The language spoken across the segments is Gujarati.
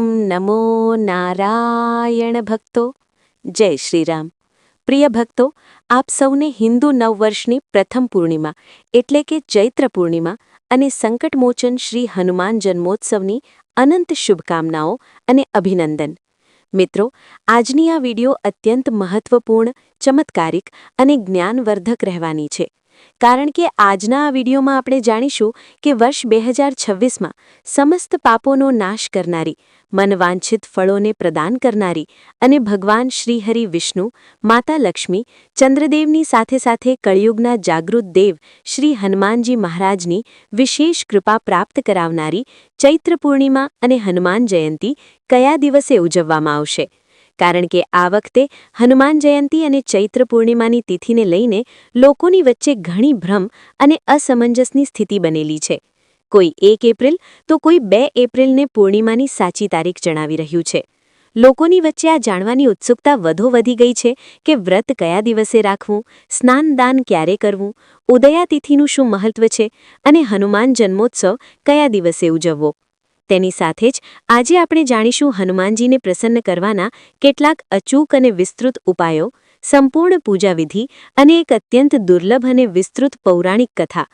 ઓમ નમો નારાયણ ભક્તો. જય શ્રી રામ. પ્રિય ભક્તો, આપ સૌને હિન્દુ નવવર્ષની પ્રથમ પૂર્ણિમા એટલે કે ચૈત્ર પૂર્ણિમા અને સંકટમોચન શ્રી હનુમાન જન્મોત્સવની અનંત શુભકામનાઓ અને અભિનંદન. મિત્રો, આજની આ વિડિયો અત્યંત મહત્વપૂર્ણ, ચમત્કારિક અને જ્ઞાનવર્ધક રહેવાની છે. કારણ કે આજના આ વિડીયોમાં આપણે જાણીશું કે વર્ષ 2026માં સમસ્ત પાપોનો નાશ કરનારી, મનવાંછિત ફળોને પ્રદાન કરનારી અને ભગવાન શ્રીહરિ વિષ્ણુ, માતા લક્ષ્મી, ચંદ્રદેવની સાથે સાથે કળિયુગના જાગૃત દેવ શ્રી હનુમાનજી મહારાજની વિશેષ કૃપા પ્રાપ્ત કરાવનારી ચૈત્ર પૂર્ણિમા અને હનુમાન જયંતી કયા દિવસે ઉજવવામાં આવશે. કારણ કે આ વખતે હનુમાન જયંતી અને ચૈત્ર પૂર્ણિમાની તિથિને લઈને લોકોની વચ્ચે ઘણી ભ્રમ અને અસમંજસની સ્થિતિ બનેલી છે. કોઈ 1 એપ્રિલ તો કોઈ 2 એપ્રિલને પૂર્ણિમાની સાચી તારીખ જણાવી રહ્યું છે. લોકોની વચ્ચે આ જાણવાની ઉત્સુકતા વધુ વધી ગઈ છે કે વ્રત કયા દિવસે રાખવું, સ્નાનદાન ક્યારે કરવું, ઉદયાતિથિનું શું મહત્વ છે અને હનુમાન જન્મોત્સવ કયા દિવસે ઉજવવો. તેની સાથે જ આજે આપણે જાણીશું હનુમાનજીને પ્રસન્ન કરવાના કેટલાક અચૂક અને વિસ્તૃત ઉપાયો, સંપૂર્ણ પૂજાવિધિ અને એક અત્યંત દુર્લભ અને વિસ્તૃત પૌરાણિક કથા.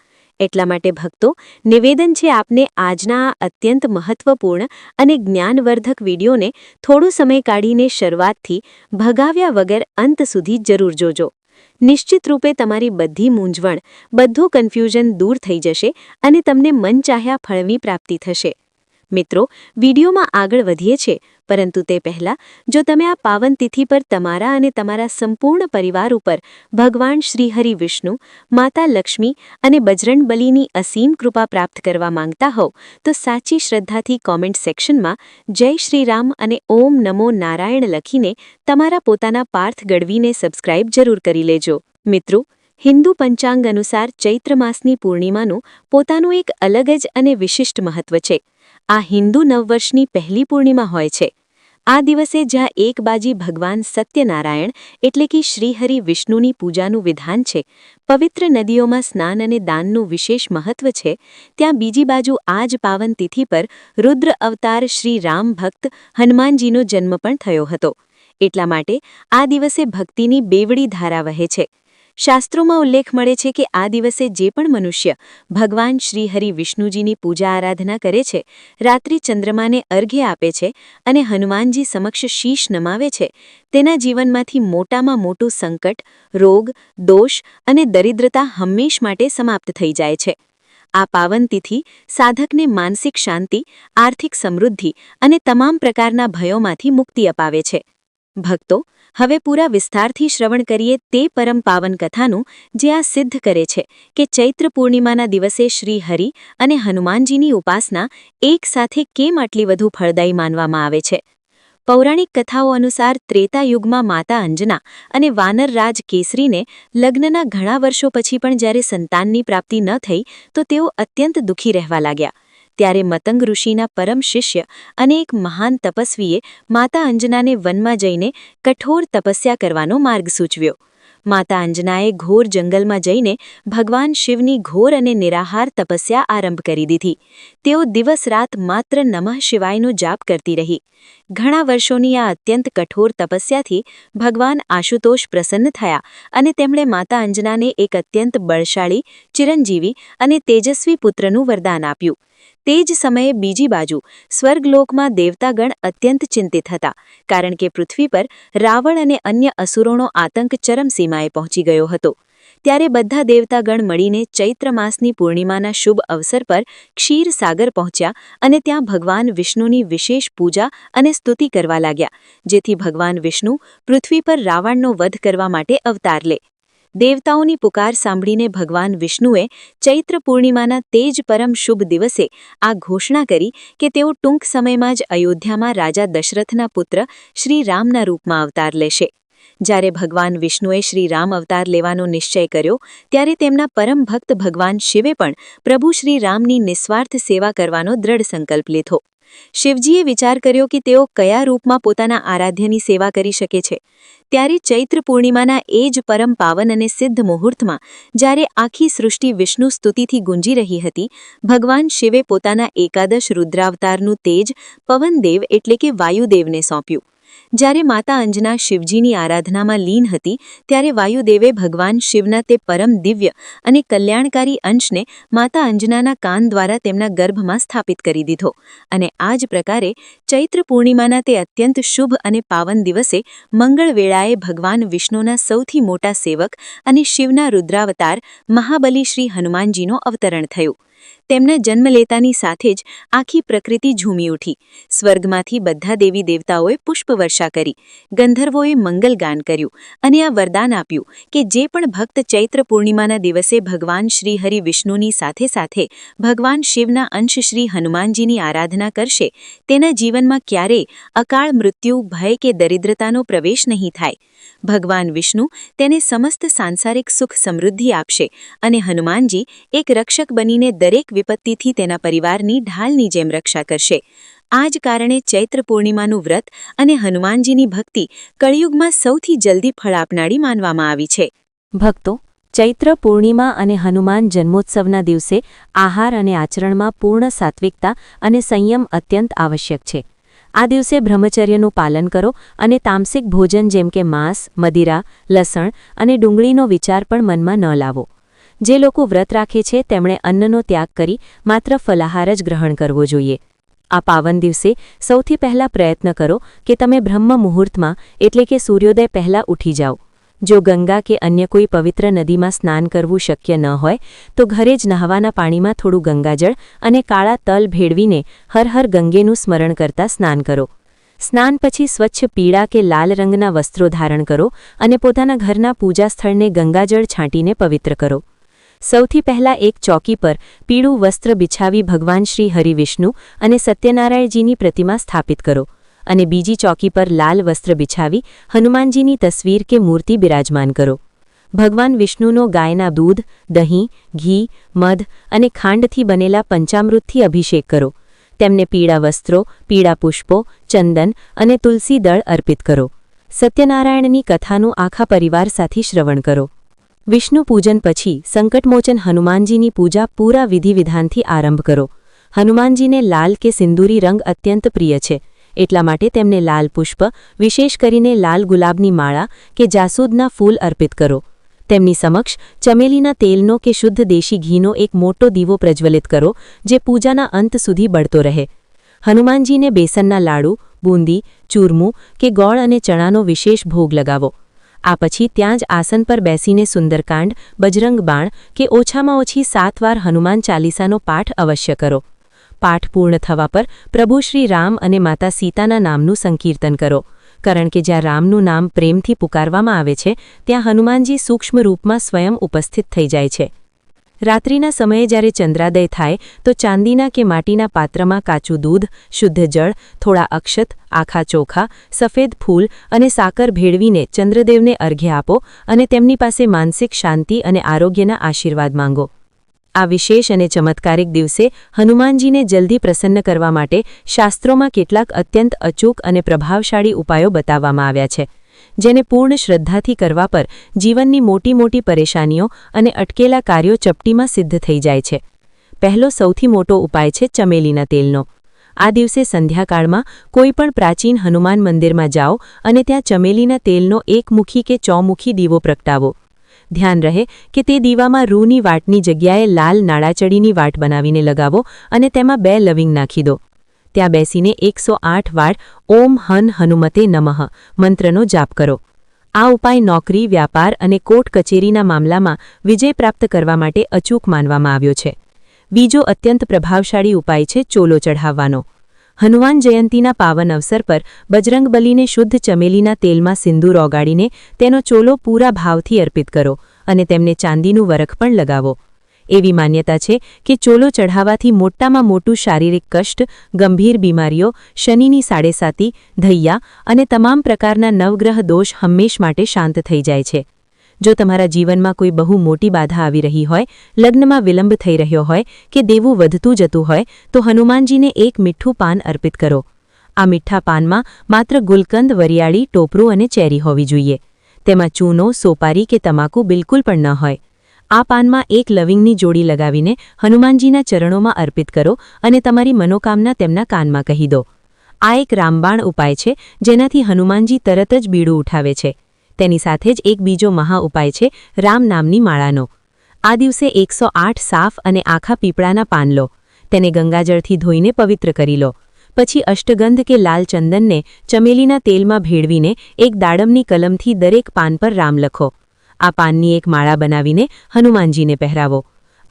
એટલા માટે ભક્તો, નિવેદન છે આપને આજના આ અત્યંત મહત્વપૂર્ણ અને જ્ઞાનવર્ધક વિડીયોને થોડો સમય કાઢીને શરૂઆતથી ભગાવ્યા વગર અંત સુધી જરૂર જોજો. નિશ્ચિત રૂપે તમારી બધી મૂંઝવણ, બધું કન્ફ્યુઝન દૂર થઈ જશે અને તમને મનચાહ્યા ફળની પ્રાપ્તિ થશે. મિત્રો, વિડીયોમાં આગળ વધીએ છે, પરંતુ તે પહેલાં જો તમે આ પાવન તિથિ પર તમારા અને તમારા સંપૂર્ણ પરિવાર ઉપર ભગવાન શ્રીહરિ વિષ્ણુ, માતા લક્ષ્મી અને બજરંગબલીની અસીમ કૃપા પ્રાપ્ત કરવા માંગતા હોવ તો સાચી શ્રદ્ધાથી કોમેન્ટ સેક્શનમાં જય શ્રી રામ અને ઓમ નમો નારાયણ લખીને તમારા પોતાના પાર્થ ગઢવીને સબસ્ક્રાઇબ જરૂર કરી લેજો. મિત્રો, હિન્દુ પંચાંગ અનુસાર ચૈત્ર માસની પૂર્ણિમાનું પોતાનું એક અલગ જ અને વિશિષ્ટ મહત્વ છે. આ હિન્દુ નવવર્ષની પહેલી પૂર્ણિમા હોય છે. આ દિવસે જ્યાં એક બાજી ભગવાન સત્યનારાયણ એટલે કે શ્રીહરિ વિષ્ણુની પૂજાનું વિધાન છે, પવિત્ર નદીઓમાં સ્નાન અને દાનનું વિશેષ મહત્વ છે, ત્યાં બીજી બાજુ આ જ પાવન તિથિ પર રુદ્ર અવતાર શ્રી રામ ભક્ત હનુમાનજીનો જન્મ પણ થયો હતો. એટલા માટે આ દિવસે ભક્તિની બેવડી ધારા વહે છે. શાસ્ત્રોમાં ઉલ્લેખ મળે છે કે આ દિવસે જે પણ મનુષ્ય ભગવાન શ્રીહરિ વિષ્ણુજીની પૂજા આરાધના કરે છે, રાત્રિ ચંદ્રમાને અર્ઘ્ય આપે છે અને હનુમાનજી સમક્ષ શીશ નમાવે છે, તેના જીવનમાંથી મોટામાં મોટું સંકટ, રોગ, દોષ અને દરિદ્રતા હંમેશ માટે સમાપ્ત થઈ જાય છે. આ પાવન તિથિ સાધકને માનસિક શાંતિ, આર્થિક સમૃદ્ધિ અને તમામ પ્રકારના ભયોમાંથી મુક્તિ અપાવે છે. ભક્તો, હવે પૂરા વિસ્તારથી શ્રવણ કરીએ તે પરમ પાવન કથાનું જે આ સિદ્ધ કરે છે કે ચૈત્ર પૂર્ણિમાના દિવસે શ્રી હરિ અને હનુમાનજીની ઉપાસના એક સાથે કેમ આટલી વધુ ફળદાયી માનવામાં આવે છે. પૌરાણિક કથાઓ અનુસાર ત્રેતા યુગમાં માતા અંજના અને વાનર રાજ કેસરીને લગ્નના ઘણા વર્ષો પછી પણ જ્યારે સંતાનની પ્રાપ્તિ ન થઈ તો તેઓ અત્યંત દુઃખી રહેવા લાગ્યા. ત્યારે મતંગ ઋષિના પરમ શિષ્ય અને એક મહાન તપસ્વીએ માતા અંજનાને વનમાં જઈને કઠોર તપસ્યા કરવાનો માર્ગ સૂચવ્યો. માતા અંજનાએ ઘોર જંગલમાં જઈને ભગવાન શિવની ઘોર અને નિરાહાર તપસ્યા આરંભ કરી દીધી. તેઓ દિવસ રાત માત્ર નમઃ શિવાયનો જાપ કરતી રહી. ઘણા વર્ષોની આ અત્યંત કઠોર તપસ્યાથી ભગવાન આશુતોષ પ્રસન્ન થયા અને તેમણે માતા અંજનાને એક અત્યંત બળશાળી, ચિરંજીવી અને તેજસ્વી પુત્રનું વરદાન આપ્યું. તે જ સમયે બીજી બાજુ સ્વર્ગલોકમાં દેવતાગણ અત્યંત ચિંતિત હતા, કારણ કે પૃથ્વી પર રાવણ અને અન્ય અસુરોનો આતંક ચરમસીમાએ પહોંચી ગયો હતો. ત્યારે બધા દેવતાગણ મળીને ચૈત્ર માસની પૂર્ણિમાના શુભ અવસર પર ક્ષીરસાગર પહોંચ્યા અને ત્યાં ભગવાન વિષ્ણુની વિશેષ પૂજા અને સ્તુતિ કરવા લાગ્યા, જેથી ભગવાન વિષ્ણુ પૃથ્વી પર રાવણનો વધ કરવા માટે અવતાર લે. દેવતાઓની પુકાર સાંભળીને ભગવાન વિષ્ણુએ ચૈત્ર પૂર્ણિમાના તે જ પરમ શુભ દિવસે આ ઘોષણા કરી કે તેઓ ટૂંક સમયમાં જ અયોધ્યામાં રાજા દશરથના પુત્ર શ્રી રામના રૂપમાં અવતાર લેશે. જ્યારે ભગવાન વિષ્ણુએ શ્રી રામ અવતાર લેવાનો નિશ્ચય કર્યો, ત્યારે તેમના પરમ ભક્ત ભગવાન શિવે પણ પ્રભુ શ્રી રામની નિસ્વાર્થ સેવા કરવાનો દ્રઢ સંકલ્પ લીધો. શિવજીએ વિચાર કર્યો કે તેઓ કયા રૂપમાં પોતાના આરાધ્યની સેવા કરી શકે છે. ત્યારે ચૈત્ર પૂર્ણિમાના એ જ પરમ પાવન અને સિદ્ધ મુહૂર્તમાં જ્યારે આખી સૃષ્ટિ વિષ્ણુ સ્તુતિથી ગુંજી રહી હતી, ભગવાન શિવે પોતાના એકાદશ રુદ્રાવતારનું તેજ પવનદેવ એટલે કે વાયુદેવને સોંપ્યું. જ્યારે માતા અંજના શિવજીની આરાધનામાં લીન હતી, ત્યારે વાયુદેવે ભગવાન શિવના તે પરમ દિવ્ય અને કલ્યાણકારી અંશને માતા અંજનાના કાન દ્વારા તેમના ગર્ભમાં સ્થાપિત કરી દીધો. અને આ જ પ્રકારે ચૈત્ર પૂર્ણિમાના તે અત્યંત શુભ અને પાવન દિવસે મંગળ વેળાએ ભગવાન વિષ્ણુના સૌથી મોટા સેવક અને શિવના રુદ્રાવતાર મહાબલી શ્રી હનુમાનજીનો અવતરણ થયું. તેમના જન્મ લેતાની સાથે જ આખી પ્રકૃતિ ઝૂમી ઉઠી. સ્વર્ગમાંથી બધા દેવી દેવતાઓએ પુષ્પવર્ષા કરી, ગંધર્વોએ મંગલગાન કર્યું અને આ વરદાન આપ્યું કે જે પણ ભક્ત ચૈત્ર પૂર્ણિમાના દિવસે ભગવાન શ્રી હરિ વિષ્ણુની સાથે સાથે ભગવાન શિવના અંશ શ્રી હનુમાનજીની આરાધના કરશે, તેના જીવનમાં ક્યારેય અકાળ મૃત્યુ, ભય કે દરિદ્રતાનો પ્રવેશ નહીં થાય. ભગવાન વિષ્ણુ તેને સમસ્ત સાંસારિક સુખ સમૃદ્ધિ આપશે અને હનુમાનજી એક રક્ષક બનીને દરેક વિપત્તિથી તેના પરિવારની ઢાલની જેમ રક્ષા કરશે. આ જ કારણે ચૈત્ર પૂર્ણિમાનું વ્રત અને હનુમાનજીની ભક્તિ કળિયુગમાં સૌથી જલ્દી ફળ આપનારી માનવામાં આવી છે. ભક્તો, ચૈત્ર પૂર્ણિમા અને હનુમાન જન્મોત્સવના દિવસે આહાર અને આચરણમાં પૂર્ણ સાત્વિકતા અને સંયમ અત્યંત આવશ્યક છે. આ દિવસે બ્રહ્મચર્યનું પાલન કરો અને તામસિક ભોજન જેમ કે માંસ, મદિરા, લસણ અને ડુંગળીનો વિચાર પણ મનમાં ન લાવો. જે લોકો વ્રત રાખે છે તેમણે અન્નનો ત્યાગ કરી માત્ર ફલાહાર જ ગ્રહણ કરવો જોઈએ. આ પાવન દિવસે સૌથી પહેલા પ્રયત્ન કરો કે તમે બ્રહ્મ મુહૂર્તમાં એટલે કે સૂર્યોદય પહેલા ઉઠી જાઓ. જો ગંગા કે અન્ય કોઈ પવિત્ર નદીમાં સ્નાન કરવું શક્ય ન હોય તો ઘરે જ નહાવાના પાણીમાં થોડું ગંગાજળ અને કાળા તલ ભેળવીને હર હર ગંગેનું સ્મરણ કરતા સ્નાન કરો. સ્નાન પછી સ્વચ્છ પીળા કે લાલ રંગના વસ્ત્રો ધારણ કરો અને પોતાના ઘરના પૂજા સ્થળને ગંગાજળ છાંટીને પવિત્ર કરો. સૌથી પહેલા એક ચોકી પર પીળું વસ્ત્ર બિછાવી ભગવાન શ્રી હરિવિષ્ણુ અને સત્યનારાયણજીની પ્રતિમા સ્થાપિત કરો અને બીજી ચોકી પર લાલ વસ્ત્ર બિછાવી હનુમાનજીની તસવીર કે મૂર્તિ બિરાજમાન કરો. ભગવાન વિષ્ણુનો ગાયના દૂધ, દહીં, ઘી, મધ અને ખાંડથી બનેલા પંચામૃતથી અભિષેક કરો. તેમને પીળા વસ્ત્રો, પીળા પુષ્પો, ચંદન અને તુલસી દળ અર્પિત કરો. સત્યનારાયણની કથાનું આખા પરિવાર સાથે શ્રવણ કરો. વિષ્ણુ પૂજન પછી સંકટમોચન હનુમાનજીની પૂજા પૂરા વિધિવિધાનથી આરંભ કરો. હનુમાનજીને લાલ કે સિંદૂરી રંગ અત્યંત પ્રિય છે. એટલા માટે તેમને લાલ પુષ્પ, વિશેષ કરીને લાલ ગુલાબની માળા કે જાસૂદના ફૂલ અર્પિત કરો. તેમની સમક્ષ ચમેલીના તેલનો કે શુદ્ધ દેશી ઘીનો એક મોટો દીવો પ્રજ્વલિત કરો, જે પૂજાના અંત સુધી બળતો રહે. હનુમાનજીને બેસનના લાડુ, બૂંદી, ચૂરમું કે ગોળ અને ચણાનો વિશેષ ભોગ લગાવો. આ પછી ત્યાં જ આસન પર બેસીને સુંદરકાંડ, બજરંગ બાણ કે ઓછામાં ઓછી 7 વાર હનુમાન ચાલીસાનો પાઠ અવશ્ય કરો. પાઠ પૂર્ણ થવા પર પ્રભુ શ્રી રામ અને માતા સીતાના નામનું સંકીર્તન કરો, કારણ કે જ્યાં રામનું નામ પ્રેમથી પુકારવામાં આવે છે ત્યાં હનુમાનજી સૂક્ષ્મ રૂપમાં સ્વયં ઉપસ્થિત થઈ જાય છે. રાત્રિના સમયે જ્યારે ચંદ્રાદય થાય તો ચાંદીના કે માટીના પાત્રમાં કાચું દૂધ, શુદ્ધ જળ, થોડા અક્ષત, આખા ચોખા, સફેદ ફૂલ અને સાકર ભેળવીને ચંદ્રદેવને અર્ઘ્ય આપો અને તેમની પાસે માનસિક શાંતિ અને આરોગ્યના આશીર્વાદ માંગો. આ વિશેષ અને ચમત્કારિક દિવસે હનુમાનજીને જલ્દી પ્રસન્ન કરવા માટે શાસ્ત્રોમાં કેટલાક અત્યંત અચૂક અને પ્રભાવશાળી ઉપાયો બતાવવામાં આવ્યા છે, જેને પૂર્ણ શ્રદ્ધાથી કરવા પર જીવનની મોટી મોટી પરેશાનીઓ અને અટકેલા કાર્યો ચપટીમાં સિદ્ધ થઈ જાય છે. પહેલો સૌથી મોટો ઉપાય છે ચમેલીના તેલનો. આ દિવસે સંધ્યાકાળમાં કોઈપણ પ્રાચીન હનુમાન મંદિરમાં જાઓ અને ત્યાં ચમેલીના તેલનો એકમુખી કે ચોમુખી દીવો પ્રગટાવો. ધ્યાન રહે કે તે દીવામાં રૂની વાટની જગ્યાએ લાલ નાળાચડીની વાટ બનાવીને લગાવો અને તેમાં 2 લવિંગ નાખી દો. ત્યાં બેસીને 108 વાર ઓમ હન હનુમતે નમઃ મંત્રનો જાપ કરો. આ ઉપાય નોકરી, વ્યાપાર અને કોર્ટ કચેરીના મામલામાં વિજય પ્રાપ્ત કરવા માટે અચૂક માનવામાં આવ્યો છે. બીજો અત્યંત પ્રભાવશાળી ઉપાય છે ચોલો ચઢાવવાનો. હનુમાન જયંતીના પાવન અવસર પર બજરંગબલીને શુદ્ધ ચમેલીના તેલમાં સિંદૂર ઓગાળીને તેનો ચોલો પૂરા ભાવથી અર્પિત કરો અને તેમને ચાંદીનું વરખ પણ લગાવો. એવી માન્યતા છે કે ચોલો ચઢાવવાથી મોટામાં મોટું શારીરિક કષ્ટ, ગંભીર બીમારીઓ, શનિની સાડેસાતી, ધૈયા અને તમામ પ્રકારના નવગ્રહ દોષ હંમેશ માટે શાંત થઈ જાય છે. જો તમારા જીવનમાં કોઈ બહુ મોટી બાધા આવી રહી હોય, લગ્નમાં વિલંબ થઈ રહ્યો હોય કે દેવું વધતું જતું હોય, તો હનુમાનજીને એક મીઠું પાન અર્પિત કરો. આ મીઠા પાનમાં માત્ર ગુલકંદ, વરિયાળી, ટોપરું અને ચેરી હોવી જોઈએ. તેમાં ચૂનો, સોપારી કે તમાકુ બિલકુલ પણ ન હોય. આ પાનમાં એક લવિંગની જોડી લગાવીને હનુમાનજીના ચરણોમાં અર્પિત કરો અને તમારી મનોકામના તેમના કાનમાં કહી દો. આ એક રામબાણ ઉપાય છે, જેનાથી હનુમાનજી તરત જ બીડું ઉઠાવે છે. તેની સાથે જ એક બીજો મહા ઉપાય છે રામ નામની માળાનો. આ દિવસે 108 સાફ અને આખા પીપળાના પાન લો. તેને ગંગાજળથી ધોઈને પવિત્ર કરી લો. પછી અષ્ટગંધ કે લાલ ચંદનને ચમેલીના તેલમાં ભેળવીને એક દાડમની કલમથી દરેક પાન પર રામ લખો. આ પાનની એક માળા બનાવીને હનુમાનજીને પહેરાવો.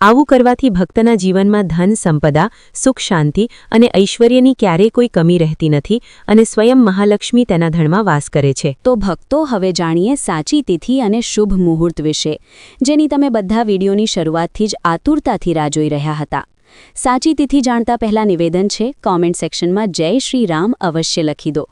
આવું કરવાથી ભક્તના જીવનમાં ધન, સંપદા, સુખ, શાંતિ અને ઐશ્વર્યની ક્યારેય કોઈ કમી રહેતી નથી અને સ્વયં મહાલક્ષ્મી તેના ધનમાં વાસ કરે છે. તો ભક્તો, હવે જાણીએ સાચી તિથિ અને શુભ મુહૂર્ત વિશે, જેની તમે બધા વિડીયોની શરૂઆતથી જ આતુરતાથી રાહ જોઈ રહ્યા હતા. સાચી તિથિ જાણતા પહેલા નિવેદન છે, કોમેન્ટ સેક્શનમાં જય શ્રી રામ અવશ્ય લખી દો.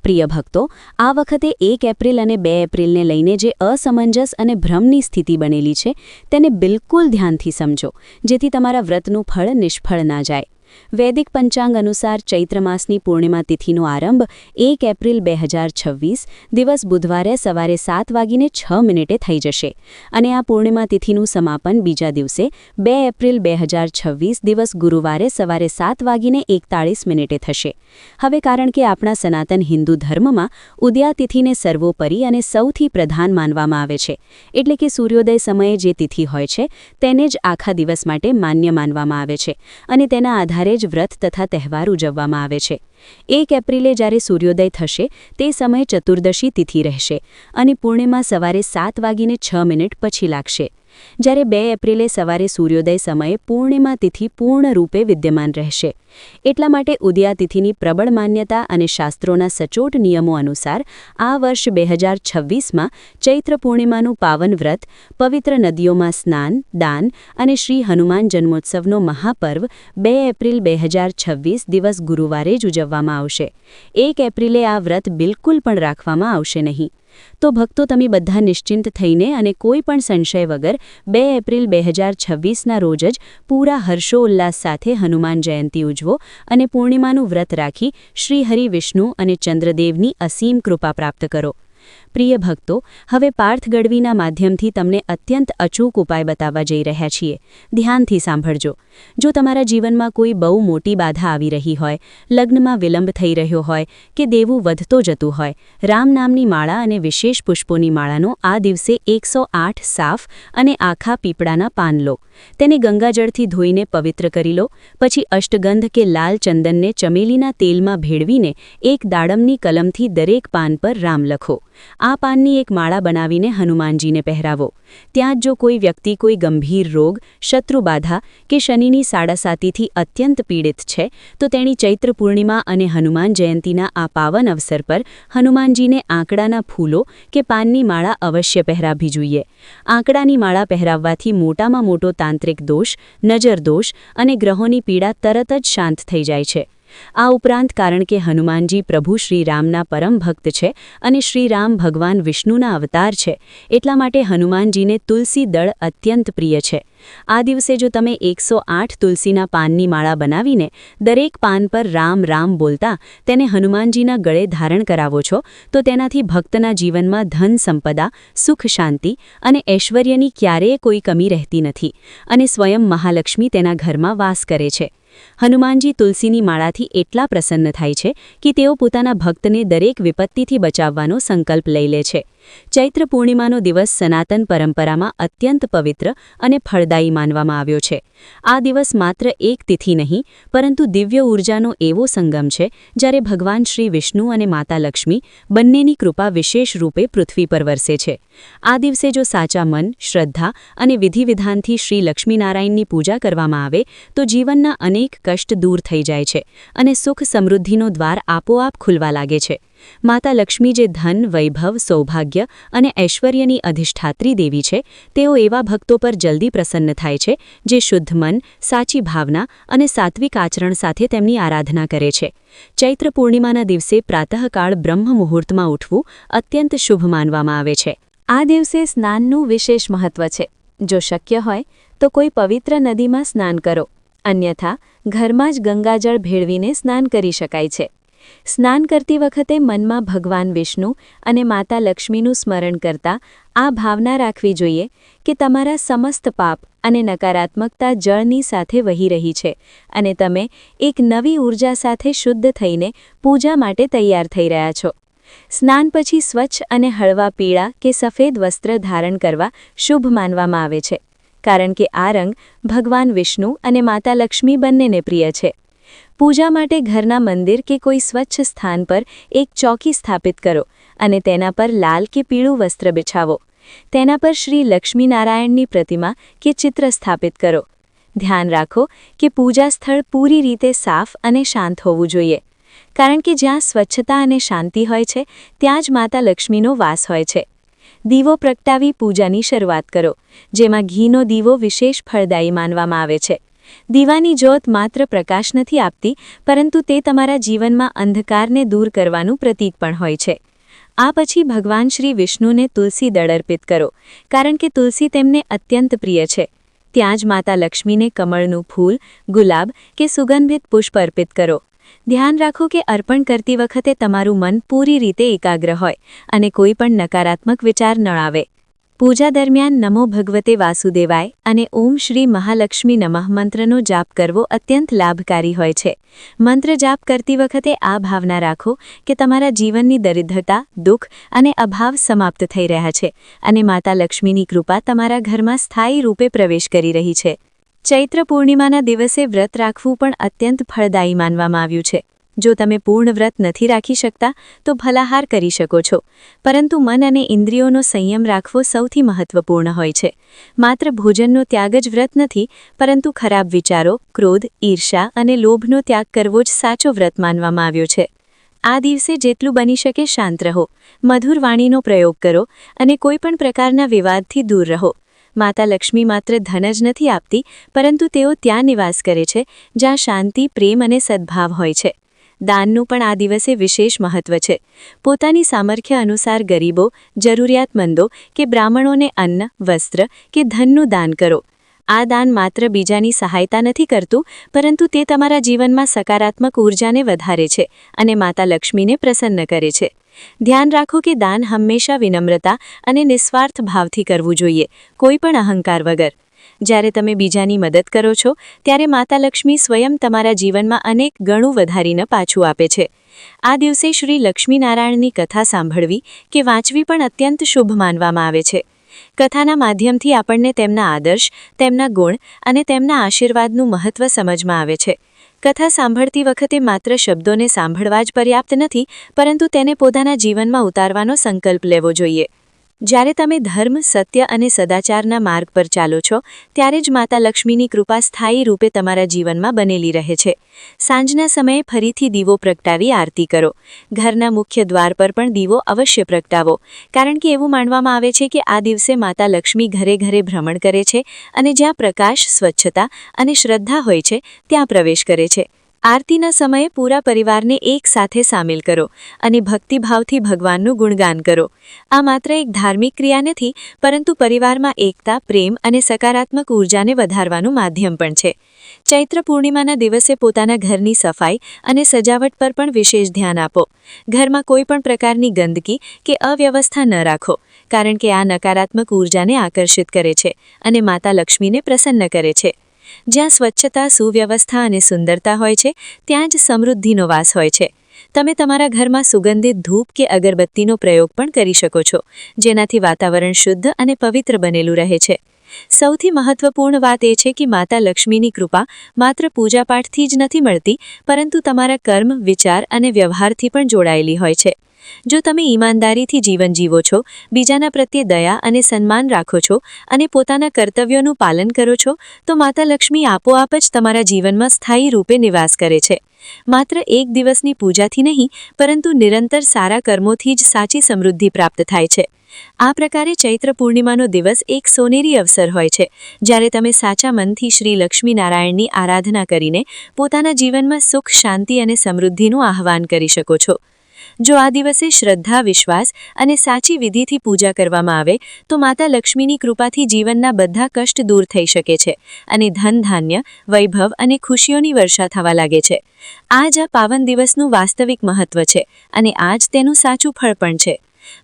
પ્રિય ભક્તો, આ વખતે 1 એપ્રિલ અને 2 એપ્રિલને લઈને જે અસમંજસ અને ભ્રમની સ્થિતિ બનેલી છે, તેને બિલકુલ ધ્યાનથી સમજો, જેથી તમારા વ્રતનું ફળ નિષ્ફળ ના જાય. વૈદિક પંચાંગ અનુસાર ચૈત્ર માસની પૂર્ણિમા તિથિનો આરંભ 1 એપ્રિલ 2026 દિવસ બુધવારે સવારે 7:06 થઈ જશે અને આ પૂર્ણિમા તિથિનું સમાપન બીજા દિવસે 2 એપ્રિલ 2026 દિવસ ગુરુવારે સવારે 7:41 થશે. હવે કારણ કે આપણા સનાતન હિન્દુ ધર્મમાં ઉદયા તિથિને સર્વોપરી અને સૌથી પ્રધાન માનવામાં આવે છે, એટલે કે સૂર્યોદય સમયે જે તિથિ હોય છે તેને જ આખા દિવસ માટે માન્ય માનવામાં આવે છે અને તેના આધારે જ વ્રત તથા તહેવાર ઉજવવામાં આવે છે. 1 એપ્રિલે જ્યારે સૂર્યોદય થશે તે સમયે ચતુર્દશી તિથિ રહેશે અને પૂર્ણિમા સવારે 7:06 પછી લાગશે. જ્યારે 2 એપ્રિલે સવારે સૂર્યોદય સમયે પૂર્ણિમા તિથિ પૂર્ણ રૂપે વિદ્યમાન રહેશે. એટલા માટે ઉદયા તિથિની પ્રબળ માન્યતા અને શાસ્ત્રોના સચોટ નિયમો અનુસાર આ વર્ષ 2026માં ચૈત્ર પૂર્ણિમાનું પાવન વ્રત, પવિત્ર નદીઓમાં સ્નાન, દાન અને શ્રી હનુમાન જન્મોત્સવનો મહાપર્વ 2 એપ્રિલ 2026 દિવસ ગુરુવારે જ ઉજવવામાં આવશે. 1 એપ્રિલે આ વ્રત બિલકુલ પણ રાખવામાં આવશે નહીં. તો ભક્તો, તમે બધા નિશ્ચિંત થઈને અને કોઈ પણ સંશય વગર 2 એપ્રિલ 2026ના રોજ જ પૂરા હર્ષોલ્લાસ સાથે હનુમાન જયંતી ઉજવો અને પૂર્ણિમાનું વ્રત રાખી શ્રી હરિ, વિષ્ણુ અને ચંદ્રદેવની અસીમ કૃપા પ્રાપ્ત કરો. પ્રિય ભક્તો, હવે પાર્થ ગઢવીના માધ્યમથી તમને અત્યંત અચૂક ઉપાય બતાવવા જઈ રહ્યા છીએ. ધ્યાનથી સાંભળજો. જો તમારા જીવનમાં કોઈ બહુ મોટી બાધા આવી રહી હોય, લગ્નમાં વિલંબ થઈ રહ્યો હોય કે દેવું વધતો જતું હોય, રામ નામની માળા અને વિશેષ પુષ્પોની માળાનો આ દિવસે 108 સાફ અને આખા પીપળાના પાન લો. તેને ગંગાજળથી ધોઈને પવિત્ર કરી લો. પછી અષ્ટગંધ કે લાલ ચંદનને ચમેલીના તેલમાં ભેળવીને એક દાડમની કલમથી દરેક પાન પર રામ લખો. આ પાનની એક માળા બનાવીને હનુમાનજીને પહેરાવો. ત્યાં જ જો કોઈ વ્યક્તિ કોઈ ગંભીર રોગ, શત્રુબાધા કે શનિની સાડાસાતીથી અત્યંત પીડિત છે, તો તેની ચૈત્ર પૂર્ણિમા અને હનુમાન જયંતીના આ પાવન અવસર પર હનુમાનજીને આંકડાના ફૂલો કે પાનની માળા અવશ્ય પહેરાવવી જોઈએ. આંકડાની માળા પહેરાવવાથી મોટામાં મોટો તાંત્રિક દોષ, નજર દોષ અને ગ્રહોની પીડા તરત જ શાંત થઈ જાય છે. આ ઉપરાંત કારણ કે હનુમાનજી પ્રભુ શ્રી રામના પરમ ભક્ત છે અને શ્રી રામ ભગવાન વિષ્ણુના અવતાર છે, એટલા માટે હનુમાનજીને તુલસી દળ અત્યંત પ્રિય છે. આ દિવસે જો તમે 108 તુલસીના પાનની માળા બનાવીને દરેક પાન પર રામ રામ બોલતા તેને હનુમાનજીના ગળે ધારણ કરાવો છો, તો તેનાથી ભક્તના જીવનમાં ધન, સંપદા, સુખ, શાંતિ અને ઐશ્વર્યની ક્યારેય કોઈ કમી રહેતી નથી અને સ્વયં મહાલક્ષ્મી તેના ઘરમાં વાસ કરે છે. હનુમાનજી તુલસીની માળાથી એટલા પ્રસન્ન થાય છે કે તેઓ પોતાના ભક્તને દરેક વિપત્તિથી બચાવવાનો સંકલ્પ લઈ લે છે. ચૈત્ર પૂર્ણિમાનો દિવસ સનાતન પરંપરામાં અત્યંત પવિત્ર અને ફળદાયી માનવામાં આવ્યો છે. આ દિવસ માત્ર એક તિથિ નહીં, પરંતુ દિવ્ય ઊર્જાનો એવો સંગમ છે જ્યારે ભગવાન શ્રી વિષ્ણુ અને માતા લક્ષ્મી બંનેની કૃપા વિશેષ રૂપે પૃથ્વી પર વરસે છે. આ દિવસે જો સાચા મન, શ્રદ્ધા અને વિધિવિધાનથી શ્રી લક્ષ્મીનારાયણની પૂજા કરવામાં આવે તો જીવનના અનેક કષ્ટ દૂર થઈ જાય છે અને સુખ સમૃદ્ધિનો દ્વાર આપોઆપ ખુલવા લાગે છે. માતા લક્ષ્મી જે ધન, વૈભવ, સૌભાગ્ય અને ઐશ્વર્યની અધિષ્ઠાત્રી દેવી છે, તેઓ એવા ભક્તો પર જલ્દી પ્રસન્ન થાય છે જે શુદ્ધ મન, સાચી ભાવના અને સાત્વિક આચરણ સાથે તેમની આરાધના કરે છે. ચૈત્ર પૂર્ણિમાના દિવસે પ્રાતઃકાળ બ્રહ્મ મુહૂર્તમાં ઉઠવું અત્યંત શુભ માનવામાં આવે છે. આ દિવસે સ્નાનનું વિશેષ મહત્વ છે. જો શક્ય હોય તો કોઈ પવિત્ર નદીમાં સ્નાન કરો, અન્યથા ઘરમાં જ ગંગાજળ ભેળવીને સ્નાન કરી શકાય છે. સ્નાન કરતી વખતે મનમાં ભગવાન વિષ્ણુ અને માતા લક્ષ્મીનું સ્મરણ કરતા આ ભાવના રાખવી જોઈએ કે તમારા સમસ્ત પાપ અને નકારાત્મકતા જળની સાથે વહી રહી છે અને તમે એક નવી ઊર્જા સાથે શુદ્ધ થઈને પૂજા માટે તૈયાર થઈ રહ્યા છો. સ્નાન પછી સ્વચ્છ અને હળવા પીળા કે સફેદ વસ્ત્ર ધારણ કરવા શુભ માનવામાં આવે છે, કારણ કે આ રંગ ભગવાન વિષ્ણુ અને માતા લક્ષ્મી બંનેને પ્રિય છે. પૂજા માટે ઘરના મંદિર કે કોઈ સ્વચ્છ સ્થાન પર એક ચોકી સ્થાપિત કરો અને તેના પર લાલ કે પીળું વસ્ત્ર બિછાવો. તેના પર શ્રી લક્ષ્મીનારાયણની પ્રતિમા કે ચિત્ર સ્થાપિત કરો. ધ્યાન રાખો કે પૂજા સ્થળ પૂરી રીતે સાફ અને શાંત હોવું જોઈએ, કારણ કે જ્યાં સ્વચ્છતા અને શાંતિ હોય છે ત્યાં જ માતા લક્ષ્મીનો વાસ હોય છે. દીવો પ્રગટાવી પૂજાની શરૂઆત કરો, જેમાં ઘીનો દીવો વિશેષ ફળદાયી માનવામાં આવે છે. દીવાની જ્યોત માત્ર પ્રકાશ નથી આપતી, પરંતુ તે તમારા જીવનમાં અંધકારને દૂર કરવાનું પ્રતીક પણ હોય છે. આ પછી ભગવાન શ્રી વિષ્ણુને તુલસી દળ અર્પિત કરો, કારણ કે તુલસી તેમને અત્યંત પ્રિય છે. ત્યાં જ માતા લક્ષ્મીને કમળનું ફૂલ, ગુલાબ કે સુગંધિત પુષ્પ અર્પિત કરો. ધ્યાન રાખો કે અર્પણ કરતી વખતે તમારું મન પૂરી રીતે એકાગ્ર હોય અને કોઈ પણ નકારાત્મક વિચાર ન આવે. પૂજા દરમિયાન નમો ભગવતે વાસુદેવાય અને ઓમ શ્રી મહાલક્ષ્મી નમઃ મંત્રનો જાપ કરવો અત્યંત લાભકારી હોય છે. મંત્ર જાપ કરતી વખતે આ ભાવના રાખો કે તમારા જીવનની દરિદ્રતા, દુઃખ અને અભાવ સમાપ્ત થઈ રહ્યા છે અને માતા લક્ષ્મીની કૃપા તમારા ઘરમાં સ્થાયી રૂપે પ્રવેશ કરી રહી છે. ચૈત્ર પૂર્ણિમાના દિવસે વ્રત રાખવું પણ અત્યંત ફળદાયી માનવામાં આવ્યું છે. જો તમે પૂર્ણ વ્રત નથી રાખી શકતા તો ફલાહાર કરી શકો છો, પરંતુ મન અને ઇન્દ્રિયોનો સંયમ રાખવો સૌથી મહત્વપૂર્ણ હોય છે. માત્ર ભોજનનો ત્યાગ જ વ્રત નથી, પરંતુ ખરાબ વિચારો, ક્રોધ, ઈર્ષા અને લોભનો ત્યાગ કરવો જ સાચો વ્રત માનવામાં આવ્યો છે. આ દિવસે જેટલું બની શકે શાંત રહો, મધુર વાણીનો પ્રયોગ કરો અને કોઈપણ પ્રકારના વિવાદથી દૂર રહો. માતા લક્ષ્મી માત્ર ધન જ નથી આપતી, પરંતુ તેઓ ત્યાં નિવાસ કરે છે જ્યાં શાંતિ, પ્રેમ અને સદ્ભાવ હોય છે. દાનનું પણ આ દિવસે વિશેષ મહત્વ છે. પોતાની સામર્થ્ય અનુસાર ગરીબો, જરૂરિયાતમંદો કે બ્રાહ્મણોને અન્ન, વસ્ત્ર કે ધનનું દાન કરો. આ દાન માત્ર બીજાની સહાયતા નથી કરતું, પરંતુ તે તમારા જીવનમાં સકારાત્મક ઊર્જાને વધારે છે અને માતા લક્ષ્મીને પ્રસન્ન કરે છે. ધ્યાન રાખો કે દાન હંમેશા વિનમ્રતા અને નિસ્વાર્થ ભાવથી કરવું જોઈએ, કોઈ પણ અહંકાર વગર. જ્યારે તમે બીજાની મદદ કરો છો ત્યારે માતા લક્ષ્મી સ્વયં તમારા જીવનમાં અનેક ગણું વધારીને પાછું આપે છે. આ દિવસે શ્રી લક્ષ્મીનારાયણની કથા સાંભળવી કે વાંચવી પણ અત્યંત શુભ માનવામાં આવે છે. કથાના માધ્યમથી આપણને તેમના આદર્શ, તેમના ગુણ અને તેમના આશીર્વાદનું મહત્વ સમજમાં આવે છે. કથા સાંભળતી વખતે માત્ર શબ્દોને સાંભળવા જ પર્યાપ્ત નથી, પરંતુ તેને પોતાના જીવનમાં ઉતારવાનો સંકલ્પ લેવો જોઈએ. જ્યારે તમે ધર્મ, સત્ય અને સદાચારના માર્ગ પર ચાલો છો ત્યારે જ માતા લક્ષ્મીની કૃપા સ્થાયી રૂપે તમારા જીવનમાં બનેલી રહે છે. સાંજના સમયે ફરીથી દીવો પ્રગટાવી આરતી કરો. ઘરના મુખ્ય દ્વાર પર પણ દીવો અવશ્ય પ્રગટાવો, કારણ કે એવું માનવામાં આવે છે કે આ દિવસે માતા લક્ષ્મી ઘરે ઘરે ભ્રમણ કરે છે અને જ્યાં પ્રકાશ, સ્વચ્છતા અને શ્રદ્ધા હોય છે ત્યાં પ્રવેશ કરે છે. આરતીના સમયે પૂરા પરિવારને એક સાથે સામેલ કરો અને ભક્તિભાવથી ભગવાનનું ગુણગાન કરો. આ માત્ર એક ધાર્મિક ક્રિયા નથી, પરંતુ પરિવારમાં એકતા, પ્રેમ અને સકારાત્મક ઊર્જાને વધારવાનું માધ્યમ પણ છે. ચૈત્ર પૂર્ણિમાના દિવસે પોતાના ઘરની સફાઈ અને સજાવટ પર પણ વિશેષ ધ્યાન આપો. ઘરમાં કોઈ પણ પ્રકારની ગંદકી કે અવ્યવસ્થા ન રાખો, કારણ કે આ નકારાત્મક ઊર્જાને આકર્ષિત કરે છે અને માતા લક્ષ્મીને પ્રસન્ન કરે છે. જ્યાં સ્વચ્છતા, સુવ્યવસ્થા અને સુંદરતા હોય છે ત્યાં જ સમૃદ્ધિનો વાસ હોય છે. તમે તમારા ઘરમાં સુગંધિત ધૂપ કે અગરબત્તીનો પ્રયોગ પણ કરી શકો છો, જેનાથી વાતાવરણ શુદ્ધ અને પવિત્ર બનેલું રહે છે. સૌથી મહત્વપૂર્ણ વાત એ છે કે માતા લક્ષ્મીની કૃપા માત્ર પૂજાપાઠથી જ નથી મળતી, પરંતુ તમારા કર્મ, વિચાર અને વ્યવહારથી પણ જોડાયેલી હોય છે. જો તમે ઈમાનદારીથી જીવન જીવો છો, બીજાના પ્રત્યે દયા અને સન્માન રાખો છો અને પોતાના કર્તવ્યોનું પાલન કરો છો, તો માતા લક્ષ્મી આપોઆપ જ તમારા જીવનમાં સ્થાયી રૂપે નિવાસ કરે છે. માત્ર એક દિવસની પૂજાથી નહીં, પરંતુ નિરંતર સારા કર્મોથી જ સાચી સમૃદ્ધિ પ્રાપ્ત થાય છે. આ પ્રકારે ચૈત્ર પૂર્ણિમાનો દિવસ એક સોનેરી અવસર હોય છે, જ્યારે તમે સાચા મનથી શ્રી લક્ષ્મીનારાયણની આરાધના કરીને પોતાના જીવનમાં સુખ, શાંતિ અને સમૃદ્ધિનું આહ્વાન કરી શકો છો. જો આ દિવસે શ્રદ્ધા, વિશ્વાસ અને સાચી વિધિથી પૂજા કરવામાં આવે તો માતા લક્ષ્મીની કૃપાથી જીવનના બધા કષ્ટ દૂર થઈ શકે છે અને ધન, ધાન્ય, વૈભવ અને ખુશીઓની વર્ષા થવા લાગે છે. આજ આ પાવન દિવસનું વાસ્તવિક મહત્વ છે અને આજ તેનું સાચું ફળ પણ છે.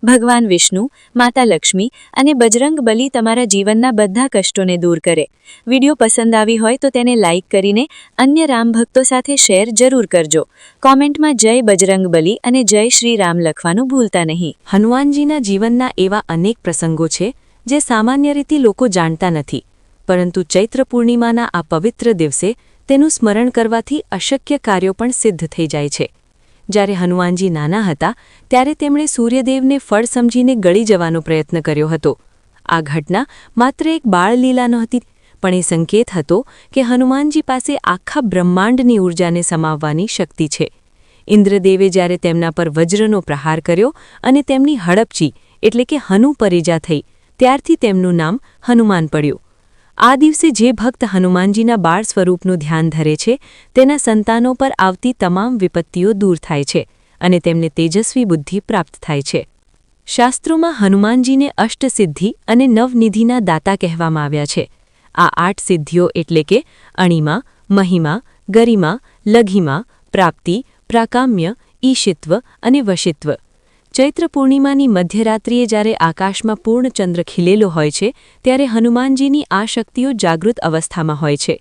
ભગવાન વિષ્ણુ, માતા લક્ષ્મી અને બજરંગ બલી તમારા જીવનના બધા કષ્ટોને દૂર કરે. વિડીયો પસંદ આવી હોય તો તેને લાઇક કરીને અન્ય રામ ભક્તો સાથે શેર જરૂર કરજો. કોમેન્ટમાં જય બજરંગ બલી અને જય શ્રી રામ લખવાનું ભૂલતા નહીં. હનુમાનજીના જીવનના એવા અનેક પ્રસંગો છે જે સામાન્ય રીતે લોકો જાણતા નથી, પરંતુ ચૈત્ર પૂર્ણિમાના આ પવિત્ર દિવસે તેનું સ્મરણ કરવાથી અશક્ય કાર્યો પણ સિદ્ધ થઈ જાય છે. જ્યારે હનુમાનજી નાના હતા ત્યારે તેમણે સૂર્યદેવને ફળ સમજીને ગળી જવાનો પ્રયત્ન કર્યો હતો. આ ઘટના માત્ર એક બાળલીલા નહોતી, પણ એ સંકેત હતો કે હનુમાનજી પાસે આખા બ્રહ્માંડની ઊર્જાને સમાવવાની શક્તિ છે. ઇન્દ્રદેવે જ્યારે તેમના પર વજ્રનો પ્રહાર કર્યો અને તેમની હડપચી એટલે કે હનુ પરિજા થઈ, ત્યારથી તેમનું નામ હનુમાન પડ્યું. આ દિવસે જે ભક્ત હનુમાનજીના બાળ સ્વરૂપનું ધ્યાન ધરે છે તેના સંતાનો પર આવતી તમામ વિપત્તિઓ દૂર થાય છે અને તેમને તેજસ્વી બુદ્ધિ પ્રાપ્ત થાય છે. શાસ્ત્રોમાં હનુમાનજીને અષ્ટસિદ્ધિ અને નવનિધિના દાતા કહેવામાં આવ્યા છે. આ 8 સિદ્ધિઓ એટલે કે અણિમા, મહિમા, ગરિમા, લઘિમા, પ્રાપ્તિ, પ્રાકામ્ય, ઈશિત્વ અને વશિત્વ. ચૈત્ર પૂર્ણિમાની મધ્યરાત્રિએ જ્યારે આકાશમાં પૂર્ણ ચંદ્ર ખીલેલો હોય છે ત્યારે હનુમાનજીની આ શક્તિઓ જાગૃત અવસ્થામાં હોય છે.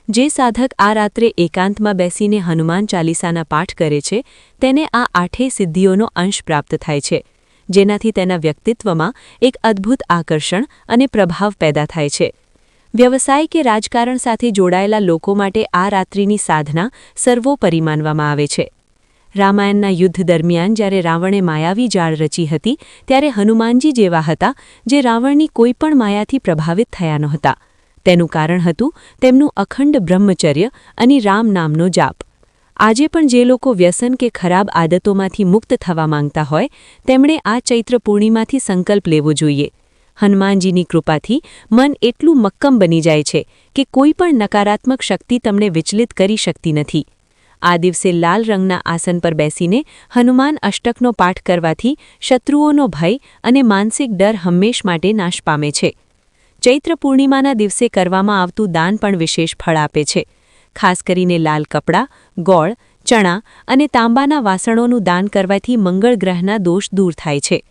જે સાધક આ રાત્રે એકાંતમાં બેસીને હનુમાન ચાલીસાના પાઠ કરે છે તેને આ 8 સિદ્ધિઓનો અંશ પ્રાપ્ત થાય છે, જેનાથી તેના વ્યક્તિત્વમાં એક અદ્ભુત આકર્ષણ અને પ્રભાવ પેદા થાય છે. વ્યવસાય કે રાજકારણ સાથે જોડાયેલા લોકો માટે આ રાત્રિની સાધના સર્વોપરી માનવામાં આવે છે. રામાયણના યુદ્ધ દરમિયાન જ્યારે રાવણે માયાવી જાળ રચી હતી ત્યારે હનુમાનજી જેવા હતા જે રાવણની કોઈપણ માયાથી પ્રભાવિત થયા નહોતા. તેનું કારણ હતું તેમનું અખંડ બ્રહ્મચર્ય અને રામ નામનો જાપ. આજે પણ જે લોકો વ્યસન કે ખરાબ આદતોમાંથી મુક્ત થવા માંગતા હોય તેમણે આ ચૈત્ર પૂર્ણિમાથી સંકલ્પ લેવો જોઈએ. હનુમાનજીની કૃપાથી મન એટલું મક્કમ બની જાય છે કે કોઈપણ નકારાત્મક શક્તિ તમને વિચલિત કરી શકતી નથી. આ દિવસે લાલ રંગના આસન પર બેસીને હનુમાન અષ્ટકનો પાઠ કરવાથી શત્રુઓનો ભય અને માનસિક ડર હંમેશ માટે નાશ પામે છે. ચૈત્ર પૂર્ણિમાના દિવસે કરવામાં આવતું દાન પણ વિશેષ ફળ આપે છે. ખાસ કરીને લાલ કપડાં, ગોળ, ચણા અને તાંબાના વાસણોનું દાન કરવાથી મંગળ ગ્રહના દોષ દૂર થાય છે.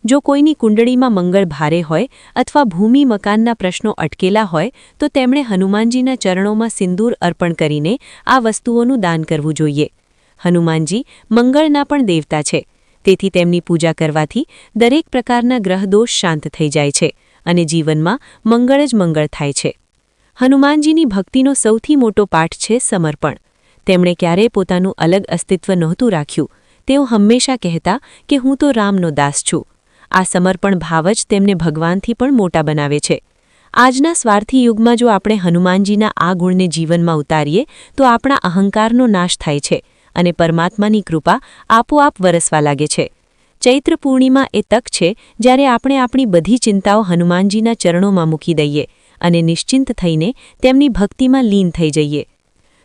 જો કોઈની કુંડળીમાં મંગળ ભારે હોય અથવા ભૂમિ મકાનના પ્રશ્નો અટકેલા હોય તો તેમણે હનુમાનજીના ચરણોમાં સિંદૂર અર્પણ કરીને આ વસ્તુઓનું દાન કરવું જોઈએ. હનુમાનજી મંગળના પણ દેવતા છે, તેથી તેમની પૂજા કરવાથી દરેક પ્રકારના ગ્રહદોષ શાંત થઈ જાય છે અને જીવનમાં મંગળ જ મંગળ થાય છે. હનુમાનજીની ભક્તિનો સૌથી મોટો પાઠ છે સમર્પણ. તેમણે ક્યારેય પોતાનું અલગ અસ્તિત્વ નહોતું રાખ્યું. તેઓ હંમેશા કહેતા કે હું તો રામનો દાસ છું. આ સમર્પણ ભાવ જ તેમને ભગવાનથી પણ મોટા બનાવે છે. આજના સ્વાર્થી યુગમાં જો આપણે હનુમાનજીના આ ગુણને જીવનમાં ઉતારીએ તો આપણા અહંકારનો નાશ થાય છે અને પરમાત્માની કૃપા આપોઆપ વરસવા લાગે છે. ચૈત્ર પૂર્ણિમા એ તક છે જ્યારે આપણે આપણી બધી ચિંતાઓ હનુમાનજીના ચરણોમાં મૂકી દઈએ અને નિશ્ચિંત થઈને તેમની ભક્તિમાં લીન થઈ જઈએ.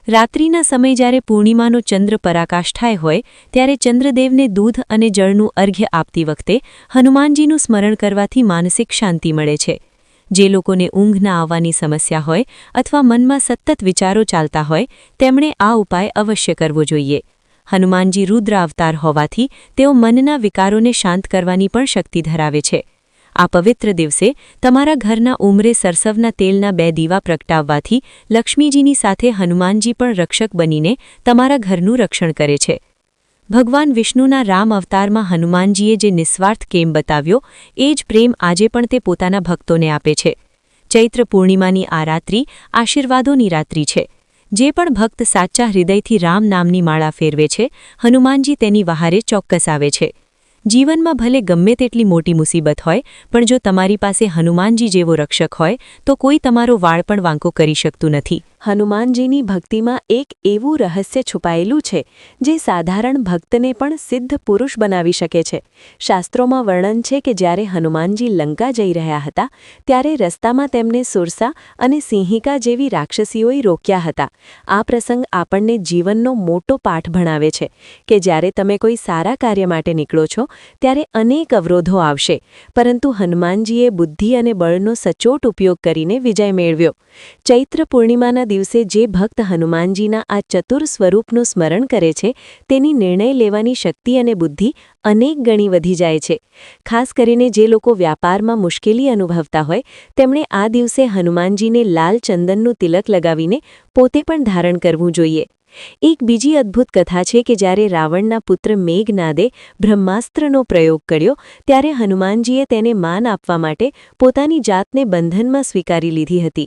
રાત્રિના સમય જ્યારે પૂર્ણિમાનો ચંદ્ર પરાકાષ્ઠાએ હોય ત્યારે ચંદ્રદેવને દૂધ અને જળનું અર્ઘ્ય આપતી વખતે હનુમાનજીનું સ્મરણ કરવાથી માનસિક શાંતિ મળે છે. જે લોકોને ઊંઘ ના આવવાની સમસ્યા હોય અથવા મનમાં સતત વિચારો ચાલતા હોય તેમણે આ ઉપાય અવશ્ય કરવો જોઈએ. હનુમાનજી રુદ્ર અવતાર હોવાથી તેઓ મનના વિકારોને શાંત કરવાની પણ શક્તિ ધરાવે છે. આ પવિત્ર દિવસે તમારા ઘરના ઉંમરે સરસવના તેલના 2 દીવા પ્રગટાવવાથી લક્ષ્મીજીની સાથે હનુમાનજી પણ રક્ષક બનીને તમારા ઘરનું રક્ષણ કરે છે. ભગવાન વિષ્ણુના રામ અવતારમાં હનુમાનજીએ જે નિસ્વાર્થ પ્રેમ બતાવ્યો એ જ પ્રેમ આજે પણ તે પોતાના ભક્તોને આપે છે. ચૈત્ર પૂર્ણિમાની આ રાત્રિ આશીર્વાદોની રાત્રિ છે. જે પણ ભક્ત સાચા હૃદયથી રામ નામની માળા ફેરવે છે હનુમાનજી તેની વહારે ચોક્કસ આવે છે. જીવનમાં ભલે ગમે તેટલી મોટી મુસીબત હોય પણ જો તમારી પાસે હનુમાનજી જેવો રક્ષક હોય તો કોઈ તમારો વાળ પણ વાંકો કરી શકતું નથી. હનુમાનજીની ભક્તિમાં એક એવું રહસ્ય છુપાયેલું છે જે સાધારણ ભક્તને પણ સિદ્ધ પુરુષ બનાવી શકે છે. શાસ્ત્રોમાં વર્ણન છે કે જ્યારે હનુમાનજી લંકા જઈ રહ્યા હતા ત્યારે રસ્તામાં તેમને સુરસા અને સિંહિકા જેવી રાક્ષસીઓએ રોક્યા હતા. આ પ્રસંગ આપણને જીવનનો મોટો પાઠ ભણાવે છે કે જ્યારે તમે કોઈ સારા કાર્ય માટે નીકળો છો ત્યારે અનેક અવરોધો આવશે, પરંતુ હનુમાનજીએ બુદ્ધિ અને બળનો સચોટ ઉપયોગ કરીને વિજય મેળવ્યો. ચૈત્ર પૂર્ણિમાના દિવસે જે ભક્ત હનુમાનજીના આ ચતુર સ્વરૂપનું સ્મરણ કરે છે તેની નિર્ણય લેવાની શક્તિ અને બુદ્ધિ અનેક ગણી વધી જાય છે. ખાસ કરીને જે લોકો વ્યાપારમાં મુશ્કેલી અનુભવતા હોય તેમણે આ દિવસે હનુમાનજીને લાલ ચંદનનું તિલક લગાવીને પોતે પણ ધારણ કરવું જોઈએ. એક બીજી અદ્ભુત કથા છે કે જ્યારે રાવણના પુત્ર મેઘનાદે બ્રહ્માસ્ત્રનો પ્રયોગ કર્યો ત્યારે હનુમાનજીએ તેને માન આપવા માટે પોતાની જાતને બંધનમાં સ્વીકારી લીધી હતી.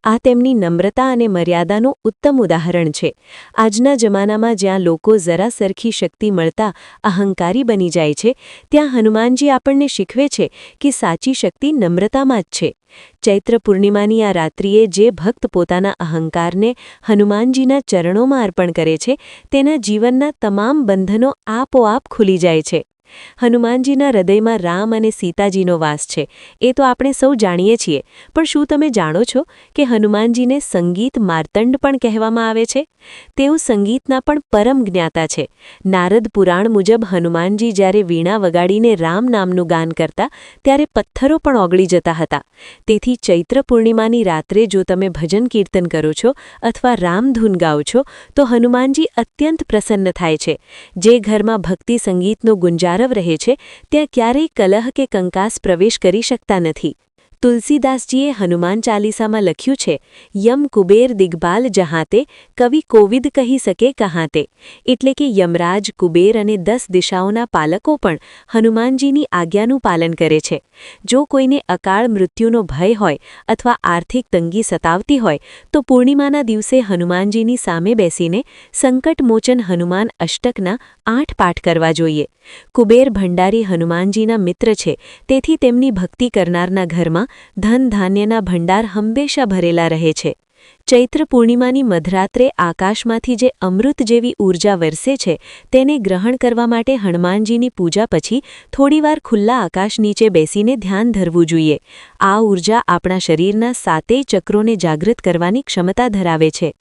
આ તેમની નમ્રતા અને મર્યાદાનું ઉત્તમ ઉદાહરણ છે. આજના જમાનામાં જ્યાં લોકો જરા સરખી શક્તિ મળતા અહંકારી બની જાય છે, ત્યાં હનુમાનજી આપણને શીખવે છે કે સાચી શક્તિ નમ્રતામાં જ છે. ચૈત્ર પૂર્ણિમાની આ રાત્રિએ જે ભક્ત પોતાના અહંકારને હનુમાનજીના ચરણોમાં અર્પણ કરે છે તેના જીવનના તમામ બંધનો આપોઆપ ખુલી જાય છે. હનુમાનજીના હૃદયમાં રામ અને સીતાજીનો વાસ છે એ તો આપણે સૌ જાણીએ છીએ, પણ શું તમે જાણો છો કે હનુમાનજીને સંગીત માર્તંડ પણ કહેવામાં આવે છે? તેઓ સંગીતના પણ પરમ જ્ઞાતા છે. નારદ પુરાણ મુજબ હનુમાનજી જ્યારે વીણા વગાડીને રામ નામનું ગાન કરતા ત્યારે પથ્થરો પણ ઓગળી જતા હતા. તેથી ચૈત્ર પૂર્ણિમાની રાત્રે જો તમે ભજન કીર્તન કરો છો અથવા રામધૂન ગાઓ છો તો હનુમાનજી અત્યંત પ્રસન્ન થાય છે. જે ઘરમાં ભક્તિ સંગીતનો ગુંજારવ રહે છે ત્યાં ક્યારેય કલહ કે કંકાસ પ્રવેશ કરી શકતા નથી. તુલસીદાસજીએ હનુમાન ચાલીસામાં લખ્યું છે, યમ કુબેર દિગ્બાલ જહાતે કવિ કોવિદ કહી શકે કહાતે. એટલે કે યમરાજ, કુબેર અને 10 દિશાઓના પાલકો પણ હનુમાનજીની આજ્ઞાનું પાલન કરે છે. જો કોઈને અકાળ મૃત્યુનો ભય હોય અથવા આર્થિક તંગી સતાવતી હોય તો પૂર્ણિમાના દિવસે હનુમાનજીની સામે બેસીને સંકટમોચન હનુમાન અષ્ટકના 8 પાઠ કરવા જોઈએ. કુબેર ભંડારી હનુમાનજીના મિત્ર છે, તેથી તેમની ભક્તિ કરનારના ઘરમાં ધન ધાન્યના ભંડાર હંમેશા ભરેલા રહે છે. ચૈત્ર પૂર્ણિમાની મધરાત્રે આકાશમાંથી જે અમૃત જેવી ઊર્જા વરસે છે તેને ગ્રહણ કરવા માટે હનુમાનજીની પૂજા પછી થોડીવાર ખુલ્લા આકાશ નીચે બેસીને ધ્યાન ધરવું જોઈએ. આ ઊર્જા આપણા શરીરના 7 ચક્રોને જાગૃત કરવાની ક્ષમતા ધરાવે છે.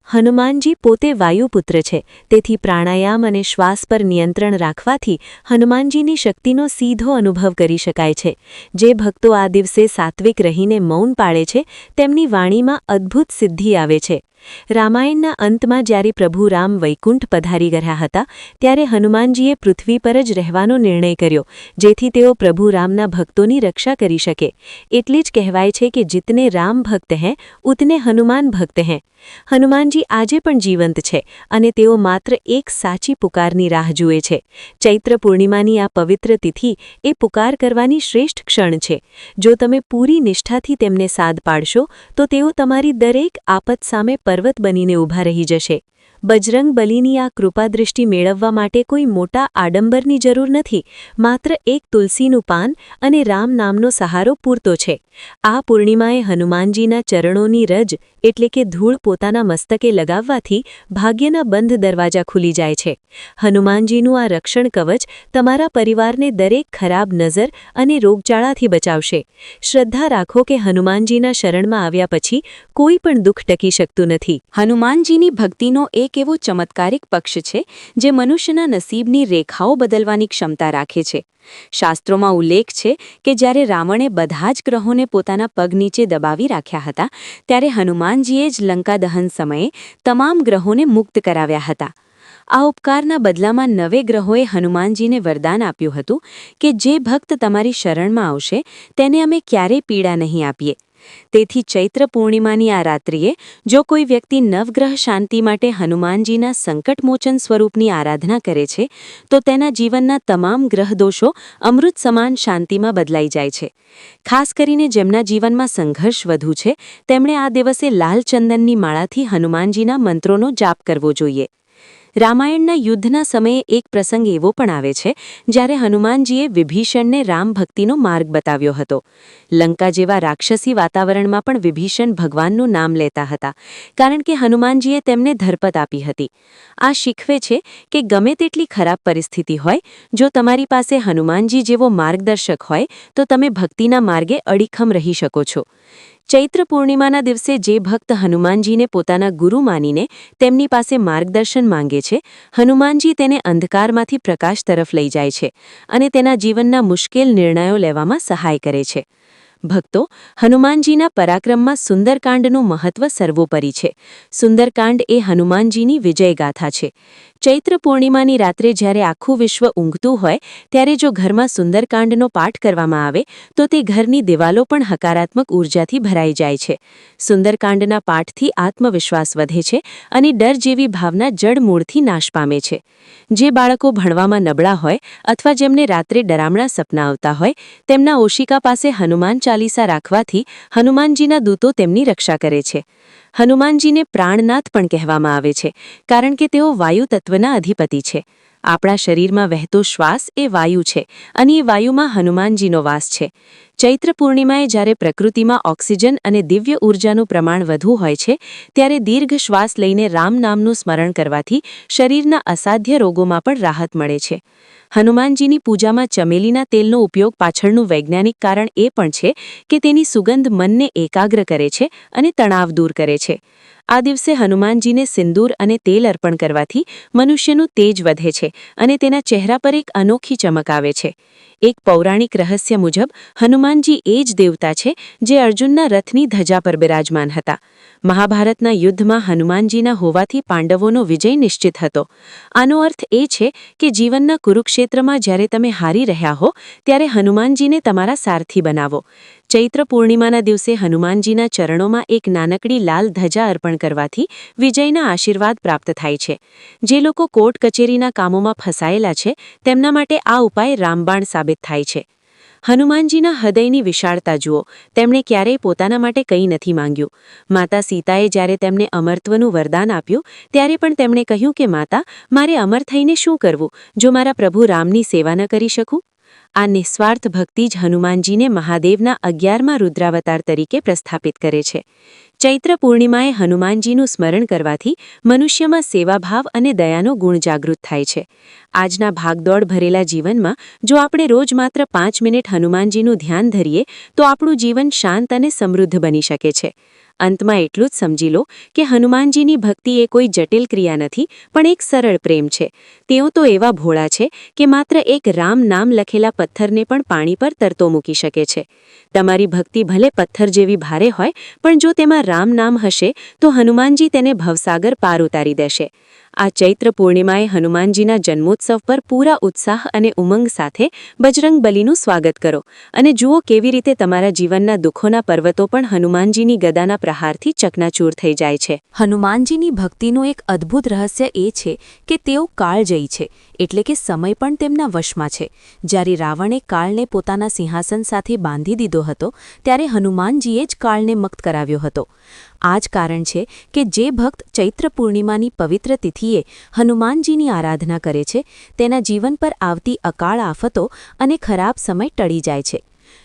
હનુમાનજી પોતે વાયુપુત્ર છે, તેથી પ્રાણાયામ અને શ્વાસ પર નિયંત્રણ રાખવાથી હનુમાનજીની શક્તિનો સીધો અનુભવ કરી શકાય છે. જે ભક્તો આ દિવસે સાત્વિક રહીને મૌન પાળે છે તેમની વાણીમાં અદ્ભુત સિદ્ધિ આવે છે. રામાયણના અંતમાં જ્યારે પ્રભુ રામ વૈકુંઠ પધારી ગયા હતા ત્યારે હનુમાનજીએ પૃથ્વી પર જ રહેવાનો નિર્ણય કર્યો, જેથી તેઓ પ્રભુ રામના ભક્તોની રક્ષા કરી શકે. એટલે જ કહેવાય છે કે જીતને રામ ભક્ત હૈ ઉતને હનુમાન ભક્ત હૈ. હનુમાનજી આજે પણ જીવંત છે અને તેઓ માત્ર એક સાચી પુકારની રાહ જુએ છે. ચૈત્ર પૂર્ણિમાની આ પવિત્ર તિથિ એ પુકાર કરવાની શ્રેષ્ઠ ક્ષણ છે. જો તમે પૂરી નિષ્ઠાથી તેમને સાદ પાડશો તો તેઓ તમારી દરેક આપત સામે પર્વત બનીને ઊભા રહી જશે. બજરંગ બલીની આ કૃપાદૃષ્ટિ મેળવવા માટે કોઈ મોટા આડંબરની જરૂર નથી, માત્ર એક તુલસીનું પાન અને રામ નામનો સહારો પૂરતો છે. આ પૂર્ણિમાએ હનુમાનજીના ચરણોની રજ એટલે કે ધૂળ પોતાના મસ્તકે લગાવવાથી ભાગ્યના બંધ દરવાજા ખુલી જાય છે. હનુમાનજીનું આ રક્ષણ કવચ તમારા પરિવારને દરેક ખરાબ નજર અને રોગચાળાથી બચાવશે. શ્રદ્ધા રાખો કે હનુમાનજીના શરણમાં આવ્યા પછી કોઈ પણ દુઃખ ટકી શકતું નથી. હનુમાનજીની ભક્તિનો એક એવો ચમત્કારિક પક્ષ છે જે મનુષ્યના નસીબની રેખાઓ બદલવાની ક્ષમતા રાખે છે. શાસ્ત્રોમાં ઉલ્લેખ છે કે જ્યારે રાવણે બધા જ ગ્રહોને પોતાના પગ નીચે દબાવી રાખ્યા હતા ત્યારે હનુમાનજીએ જ લંકા દહન સમયે તમામ ગ્રહોને મુક્ત કરાવ્યા હતા. આ ઉપકારના બદલામાં 9 ગ્રહોએ હનુમાનજીને વરદાન આપ્યું હતું કે જે ભક્ત તમારી શરણમાં આવશે તેને અમે ક્યારેય પીડા નહીં આપીએ. તેથી ચૈત્ર પૂર્ણિમાની આ રાત્રિએ જો કોઈ વ્યક્તિ નવગ્રહ શાંતિ માટે હનુમાનજીના સંકટમોચન સ્વરૂપની આરાધના કરે છે તો તેના જીવનના તમામ ગ્રહદોષો અમૃત સમાન શાંતિમાં બદલાઈ જાય છે. ખાસ કરીને જેમના જીવનમાં સંઘર્ષ વધુ છે તેમણે આ દિવસે લાલ ચંદનની માળાથી હનુમાનજીના મંત્રોનો જાપ કરવો જોઈએ. રામાયણના યુદ્ધના સમયે એક પ્રસંગ એવો પણ આવે છે જ્યારે હનુમાનજીએ વિભીષણને રામ ભક્તિનો માર્ગ બતાવ્યો હતો. લંકા જેવા રાક્ષસી વાતાવરણમાં પણ વિભીષણ ભગવાનનું નામ લેતા હતા, કારણ કે હનુમાનજીએ તેમને ધરપત આપી હતી. આ શીખવે છે કે ગમે તેટલી ખરાબ પરિસ્થિતિ હોય, જો તમારી પાસે હનુમાનજી જેવો માર્ગદર્શક હોય તો તમે ભક્તિના માર્ગે અડીખમ રહી શકો છો. ચૈત્ર પૂર્ણિમાના દિવસે જે ભક્ત હનુમાનજીને પોતાના ગુરુ માનીને તેમની પાસે માર્ગદર્શન માંગે છે, હનુમાનજી તેને અંધકારમાંથી પ્રકાશ તરફ લઈ જાય છે અને તેના જીવનના મુશ્કેલ નિર્ણયો લેવામાં સહાય કરે છે. ભક્તો, હનુમાનજીના પરાક્રમમાં સુંદરકાંડનું મહત્વ સર્વોપરી છે. સુંદરકાંડ એ હનુમાનજીની વિજયગાથા છે. ચૈત્ર પૂર્ણિમાની રાત્રે જ્યારે આખું વિશ્વ ઊંઘતું હોય ત્યારે જો ઘરમાં સુંદરકાંડનો પાઠ કરવામાં આવે તો તે ઘરની દિવાલો પણ હકારાત્મક ઊર્જાથી ભરાઈ જાય છે. સુંદરકાંડના પાઠથી આત્મવિશ્વાસ વધે છે અને ડર જેવી ભાવના જડમૂળથી નાશ પામે છે. જે બાળકો ભણવામાં નબળા હોય અથવા જેમને રાત્રે ડરામણા સપના આવતા હોય, તેમના ઓશિકા પાસે હનુમાન ચાલીસા રાખવાથી હનુમાનજીના દૂતો તેમની રક્ષા કરે છે. હનુમાનજીને પ્રાણનાથ પણ કહેવામાં આવે છે, કારણ કે તેઓ વાયુ તત્વના અધિપતિ છે. આપણા શરીરમાં વહેતો શ્વાસ એ વાયુ છે અને એ વાયુમાં હનુમાનજીનો વાસ છે. ચૈત્ર પૂર્ણિમાએ જ્યારે પ્રકૃતિમાં ઓક્સિજન અને દિવ્ય ઊર્જાનું પ્રમાણ વધુ હોય છે, ત્યારે દીર્ઘ શ્વાસ લઈને રામ નામનું સ્મરણ કરવાથી શરીરના અસાધ્ય રોગોમાં પણ રાહત મળે છે. હનુમાનજીની પૂજામાં ચમેલીના તેલનો ઉપયોગ પાછળનું વૈજ્ઞાનિક કારણ એ પણ છે કે તેની સુગંધ મનને એકાગ્ર કરે છે અને તણાવ દૂર કરે છે. આ દિવસે હનુમાનજીને સિંદૂર અને તેલ અર્પણ કરવાથી મનુષ્યનું તેજ વધે છે અને તેના ચહેરા પર એક અનોખી ચમક આવે છે. એક પૌરાણિક રહસ્ય મુજબ હનુમાનજી એ જ દેવતા છે જે અર્જુનના રથની ધજા પર બિરાજમાન હતા. મહાભારતના યુદ્ધમાં હનુમાનજીના હોવાથી પાંડવોનો વિજય નિશ્ચિત હતો. આનો અર્થ એ છે કે જીવનના કુરુક્ષેત્રમાં જ્યારે તમે હારી રહ્યા હો ત્યારે હનુમાનજીને તમારા સારથી બનાવો. ચૈત્ર પૂર્ણિમાના દિવસે હનુમાનજીના ચરણોમાં એક નાનકડી લાલ ધજા અર્પણ કરવાથી વિજયના આશીર્વાદ પ્રાપ્ત થાય છે. જે લોકો કોર્ટ કચેરીના કામોમાં ફસાયેલા છે, તેમના માટે આ ઉપાય રામબાણ સાબિત થાય છે. હનુમાનજીના હૃદયની વિશાળતા જુઓ. તેમણે ક્યારેય પોતાના માટે કંઈ નથી માંગ્યું. માતા સીતાએ જ્યારે તેમને અમરત્વનું વરદાન આપ્યું ત્યારે પણ તેમણે કહ્યું કે માતા, મારે અમર થઈને શું કરવું જો મારા પ્રભુ રામની સેવા ન કરી શકું? આ નિસ્વાર્થ ભક્તિ જ હનુમાનજીને મહાદેવના 11મા રુદ્રાવતાર તરીકે પ્રસ્થાપિત કરે છે. ચૈત્ર પૂર્ણિમાએ હનુમાનજીનું સ્મરણ કરવાથી મનુષ્યમાં સેવાભાવ અને દયાનો ગુણ જાગૃત થાય છે. આજના ભાગદોડ ભરેલા જીવનમાં જો આપણે રોજ માત્ર 5 મિનિટ હનુમાનજીનું ધ્યાન ધરીએ તો આપણું જીવન શાંત અને સમૃદ્ધ બની શકે છે. અંતમાં એટલું જ સમજી લો કે હનુમાનજીની ભક્તિ એ કોઈ જટિલ ક્રિયા નથી, પણ એક સરળ પ્રેમ છે. તેઓ તો એવા ભોળા છે કે માત્ર એક રામ નામ લખેલા પથ્થરને પણ પાણી પર તરતો મૂકી શકે છે. તમારી ભક્તિ ભલે પથ્થર જેવી ભારે હોય, પણ જો તેમાં રામ નામ હશે તો હનુમાનજી તેને ભવસાગર પાર ઉતારી દેશે. આ ચૈત્ર પૂર્ણિમાએ હનુમાનજીના જન્મોત્સવ પર પૂરા ઉત્સાહ અને ઉમંગ સાથે બજરંગબલીનું સ્વાગત કરો અને જુઓ કેવી રીતે તમારા જીવનના દુઃખોના પર્વતો પણ હનુમાનજીની ગદાના પ્રહારથી ચકનાચૂર થઈ જાય છે. હનુમાનજીની ભક્તિનું એક અદ્ભુત રહસ્ય એ છે કે તેઓ કાળજયી છે, એટલે કે સમય પણ તેમના વશમાં છે. જ્યારે રાવણે કાળને પોતાના સિંહાસન સાથે બાંધી દીધો હતો, ત્યારે હનુમાનજીએ જ કાળને મુક્ત કરાવ્યો હતો. આ જ કારણ છે કે જે ભક્ત ચૈત્ર પૂર્ણિમાની પવિત્ર તિથિએ હનુમાનજીની આરાધના કરે છે, તેના જીવન પર આવતી અકાળ આફતો અને ખરાબ સમય ટળી જાય છે.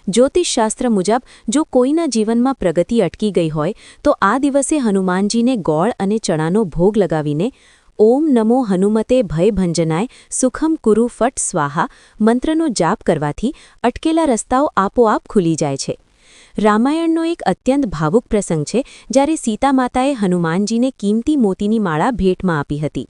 જ્યોતિષશાસ્ત્ર મુજબ જો કોઈના જીવનમાં પ્રગતિ અટકી ગઈ હોય તો આ દિવસે હનુમાનજીને ગોળ અને ચણાનો ભોગ લગાવીને ઓમ નમો હનુમતે ભયભંજનાય સુખમ કુરુ ફટ સ્વાહા મંત્રનો જાપ કરવાથી અટકેલા રસ્તાઓ આપોઆપ ખુલી જાય છે. રામાયણનો એક અત્યંત ભાવુક પ્રસંગ છે જ્યારે સીતા માતાએ હનુમાનજીને કિંમતી મોતીની માળા ભેટમાં આપી હતી.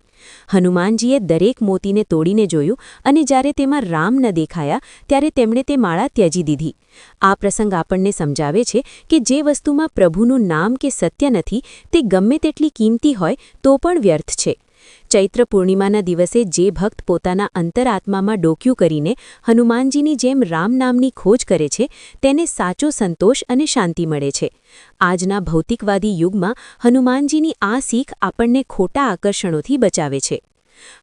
હનુમાનજીએ દરેક મોતીને તોડીને જોયું અને જ્યારે તેમાં રામ ન દેખાયા ત્યારે તેમણે તે માળા ત્યજી દીધી. આ પ્રસંગ આપણને સમજાવે છે કે જે વસ્તુમાં પ્રભુનું નામ કે સત્ય નથી તે ગમે તેટલી કિંમતી હોય તો પણ વ્યર્થ છે. ચૈત્ર પૂર્ણિમાના દિવસે જે ભક્ત પોતાના અંતરાત્મામાં ડોક્યું કરીને હનુમાનજીની જેમ રામ નામની ખોજ કરે છે, તેને સાચો સંતોષ અને શાંતિ મળે છે. આજના ભૌતિકવાદી યુગમાં હનુમાનજીની આ શીખ આપણને ખોટા આકર્ષણોથી બચાવે છે.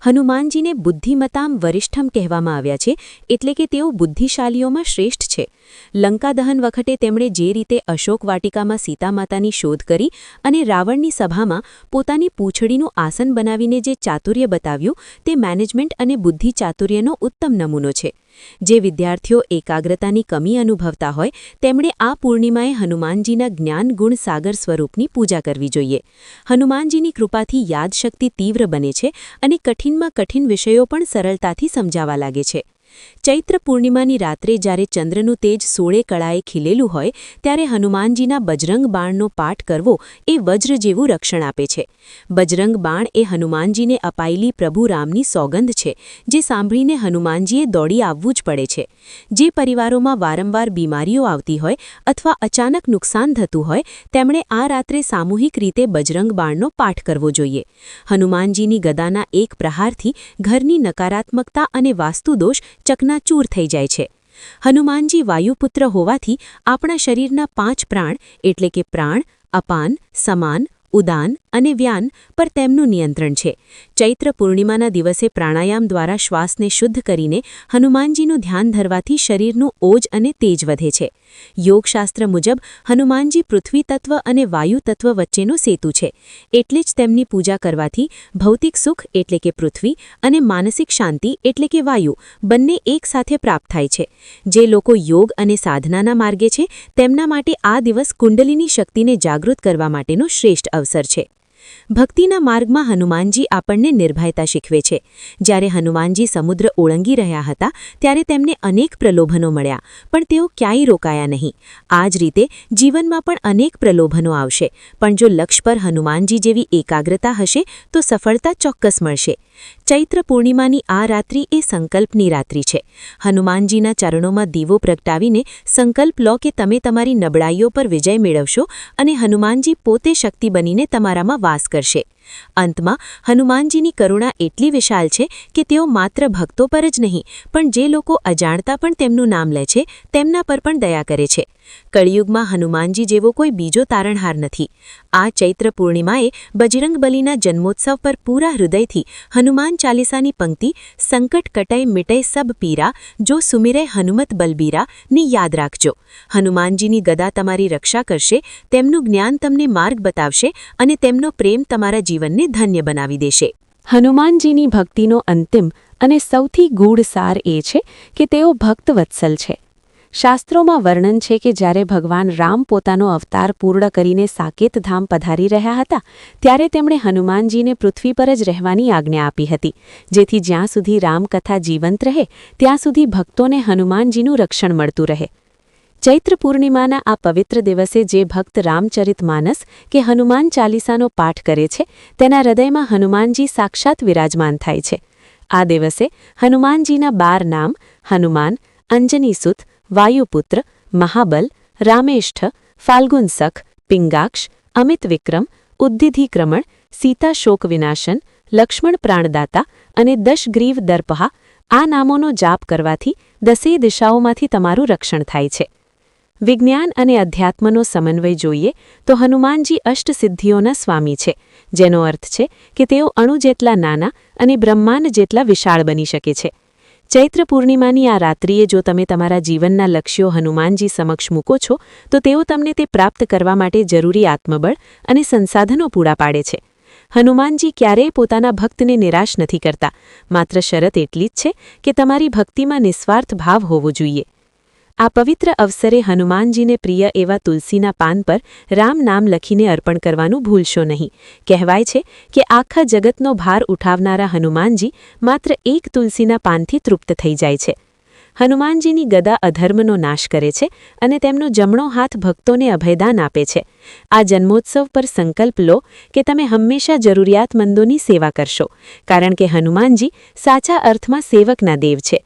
હનુમાનજીને બુદ્ધિમતામ વરિષ્ઠમ કહેવામાં આવ્યા છે, એટલે કે તેઓ બુદ્ધિશાળીઓમાં શ્રેષ્ઠ છે. લંકા દહન વખતે તેમણે જે રીતે અશોક વાટિકામાં સીતા માતાની શોધ કરી અને રાવણની સભામાં પોતાની પૂંછડીનું આસન બનાવીને જે ચાતુર્ય બતાવ્યું, તે મેનેજમેન્ટ અને બુદ્ધિ ચાતુર્યનો ઉત્તમ નમૂનો છે. જે વિદ્યાર્થીઓ એકાગ્રતાની કમી અનુભવતા હોય તેમણે આ પૂર્ણિમાએ હનુમાનજીના જ્ઞાન ગુણ સાગર સ્વરૂપની પૂજા કરવી જોઈએ. હનુમાનજીની કૃપાથી યાદશક્તિ તીવ્ર બને છે અને કઠિનમાં કઠિન વિષયો પણ સરળતાથી સમજાવા લાગે છે. ચૈત્ર પૂર્ણિમાની રાત્રે જ્યારે ચંદ્રનું તેજ 16 કળાએ ખીલેલું હોય ત્યારે હનુમાનજીના બજરંગ બાણનો પાઠ કરવો એ વજ્ર જેવું રક્ષણ આપે છે. બજરંગ બાણ એ હનુમાનજીને અપાયેલી પ્રભુ રામની સોગંદ છે, જે સાંભળીને હનુમાનજીએ દોડી આવવું જ પડે છે. જે પરિવારોમાં વારંવાર બીમારીઓ આવતી હોય અથવા અચાનક નુકસાન થતું હોય તેમણે આ રાત્રે સામૂહિક રીતે બજરંગ બાણનો પાઠ કરવો જોઈએ. હનુમાનજીની ગદાના એક પ્રહારથી ઘરની નકારાત્મકતા અને વાસ્તુદોષ ચકનાચૂર થઈ જાય છે. હનુમાનજી વાયુપુત્ર હોવાથી આપણા શરીરના 5 પ્રાણ એટલે કે પ્રાણ, અપાન, સમાન, ઉદાન અને વ્યાન પર તેમનું નિયંત્રણ છે. ચૈત્ર પૂર્ણિમાના દિવસે પ્રાણાયામ દ્વારા શ્વાસને શુદ્ધ કરીને હનુમાનજીનું ધ્યાન ધરવાથી શરીરનું ઓજ અને તેજ વધે છે. યોગશાસ્ત્ર મુજબ હનુમાનજી પૃથ્વી તત્વ અને વાયુ તત્વ વચ્ચેનો સેતુ છે. એટલે જ તેમની પૂજા કરવાથી ભૌતિક સુખ એટલે કે પૃથ્વી અને માનસિક શાંતિ એટલે કે વાયુ બંને એકસાથે પ્રાપ્ત થાય છે. જે લોકો યોગ અને સાધનાના માર્ગે છે તેમના માટે આ દિવસ કુંડલીની શક્તિને જાગૃત કરવા માટેનો શ્રેષ્ઠ અવસર છે. ભક્તિના માર્ગમાં હનુમાનજી આપણને નિર્ભયતા શીખવે છે. જ્યારે હનુમાનજી સમુદ્ર ઓળંગી રહ્યા હતા ત્યારે તેમને અનેક પ્રલોભનો મળ્યા, પણ તેઓ ક્યાંય રોકાયા નહીં. આ જ રીતે જીવનમાં પણ અનેક પ્રલોભનો આવશે, પણ જો લક્ષ્ય પર હનુમાનજી જેવી એકાગ્રતા હશે તો સફળતા ચોક્કસ મળશે. ચૈત્ર પૂર્ણિમાની આ રાત્રિ એ સંકલ્પની રાત્રિ છે. હનુમાનજીના ચરણોમાં દીવો પ્રગટાવીને સંકલ્પ લો કે તમે તમારી નબળાઈઓ પર વિજય મેળવશો અને હનુમાનજી પોતે શક્તિ બનીને તમારામાં વાસ કરશે. અંતમાં હનુમાનજીની કરુણા એટલી વિશાળ છે કે તેઓ માત્ર ભક્તો પર જ નહીં પણ જે લોકો અજાણતા પણ તેમનું નામ લે છે તેમના પર પણ દયા કરે છે. કળિયુગમાં હનુમાનજી જેવો કોઈ બીજો તારણહાર નથી. આ ચૈત્ર પૂર્ણિમાએ બજરંગબલીના જન્મોત્સવ પર પૂરા હૃદયથી હનુમાન ચાલીસાની પંક્તિ સંકટ કટય મિટય સબ પીરા જો સુમિરે હનુમત બલબીરા ની યાદ રાખજો. હનુમાનજીની ગદા તમારી રક્ષા કરશે, તેમનું જ્ઞાન તમને માર્ગ બતાવશે અને તેમનો પ્રેમ તમારા જીવનને ધન્ય બનાવી દેશે. હનુમાનજીની ભક્તિનો અંતિમ અને સૌથી ગૂઢ સાર એ છે કે તેઓ ભક્તવત્સલ છે. શાસ્ત્રોમાં વર્ણન છે કે જ્યારે ભગવાન રામ પોતાનો અવતાર પૂર્ણ કરીને સાકેત ધામ પધારી રહ્યા હતા ત્યારે તેમણે હનુમાનજીને પૃથ્વી પર જ રહેવાની આજ્ઞા આપી હતી, જેથી જ્યાં સુધી રામકથા જીવંત રહે ત્યાં સુધી ભક્તોને હનુમાનજીનું રક્ષણ મળતું રહે. ચૈત્ર પૂર્ણિમાના આ પવિત્ર દિવસે જે ભક્ત રામચરિતમાનસ કે હનુમાન ચાલીસાનો પાઠ કરે છે તેના હૃદયમાં હનુમાનજી સાક્ષાત વિરાજમાન થાય છે. આ દિવસે હનુમાનજીના 12 નામ હનુમાન, અંજનીસુત, વાયુપુત્ર, મહાબલ, રામેષ્ઠ, ફાલ્ગુનસખ, પિંગાક્ષ, અમિત વિક્રમ, ઉદ્ધિધિક્રમણ, સીતા શોક વિનાશન, લક્ષ્મણ પ્રાણદાતા અને દશગ્રીવ દર્પહા આ નામોનો જાપ કરવાથી 10 દિશાઓમાંથી તમારું રક્ષણ થાય છે. વિજ્ઞાન અને અધ્યાત્મનો સમન્વય જોઈએ તો હનુમાનજી અષ્ટસિદ્ધિઓના સ્વામી છે, જેનો અર્થ છે કે તેઓ અણુ જેટલા નાના અને બ્રહ્માંડ જેટલા વિશાળ બની શકે છે. ચૈત્ર પૂર્ણિમાની આ રાત્રિએ જો તમે તમારા જીવનના લક્ષ્યો હનુમાનજી સમક્ષ મૂકો છો તો તેઓ તમને તે પ્રાપ્ત કરવા માટે જરૂરી આત્મબળ અને સંસાધનો પૂરા પાડે છે. હનુમાનજી ક્યારેય પોતાના ભક્તને નિરાશ નથી કરતા, માત્ર શરત એટલી જ છે કે તમારી ભક્તિમાં નિસ્વાર્થ ભાવ હોવો જોઈએ. આ પવિત્ર અવસરે હનુમાનજીને પ્રિય એવા તુલસીના પાન પર રામ નામ લખીને અર્પણ કરવાનું ભૂલશો નહીં. કહેવાય છે કે આખા જગતનો ભાર ઉઠાવનારા હનુમાનજી માત્ર એક તુલસીના પાનથી તૃપ્ત થઈ જાય છે. હનુમાનજીની ગદા અધર્મનો નાશ કરે છે અને તેમનો જમણો હાથ ભક્તોને અભયદાન આપે છે. આ જન્મોત્સવ પર સંકલ્પ લો કે તમે હંમેશા જરૂરિયાતમંદોની સેવા કરશો, કારણ કે હનુમાનજી સાચા અર્થમાં સેવકના દેવ છે.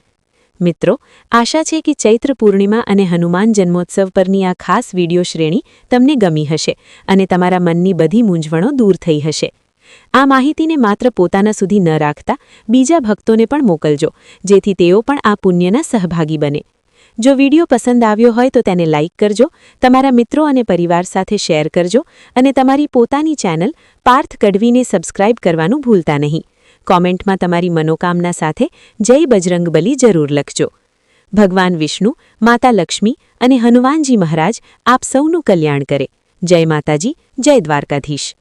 મિત્રો, આશા છે કે ચૈત્ર પૂર્ણિમા અને હનુમાન જન્મોત્સવ પરની આ ખાસ વિડિયો શ્રેણી તમને ગમી હશે અને તમારા મનની બધી મૂંઝવણો દૂર થઈ હશે. આ માહિતીને માત્ર પોતાના સુધી ન રાખતા બીજા ભક્તોને પણ મોકલજો, જેથી તેઓ પણ આ પુણ્યના સહભાગી બને. જો વિડિયો પસંદ આવ્યો હોય તો તેને લાઇક કરજો, તમારા મિત્રો અને પરિવાર સાથે શેર કરજો અને તમારી પોતાની ચેનલ પાર્થ ગઢવીને સબસ્ક્રાઇબ કરવાનું ભૂલતા નહીં. કોમેન્ટમાં તમારી મનોકામના સાથે જય બજરંગબલી જરૂર લખજો. ભગવાન વિષ્ણુ, માતા લક્ષ્મી અને હનુમાનજી મહારાજ આપ સૌનું કલ્યાણ કરે. જય માતાજી, જય દ્વારકાધીશ.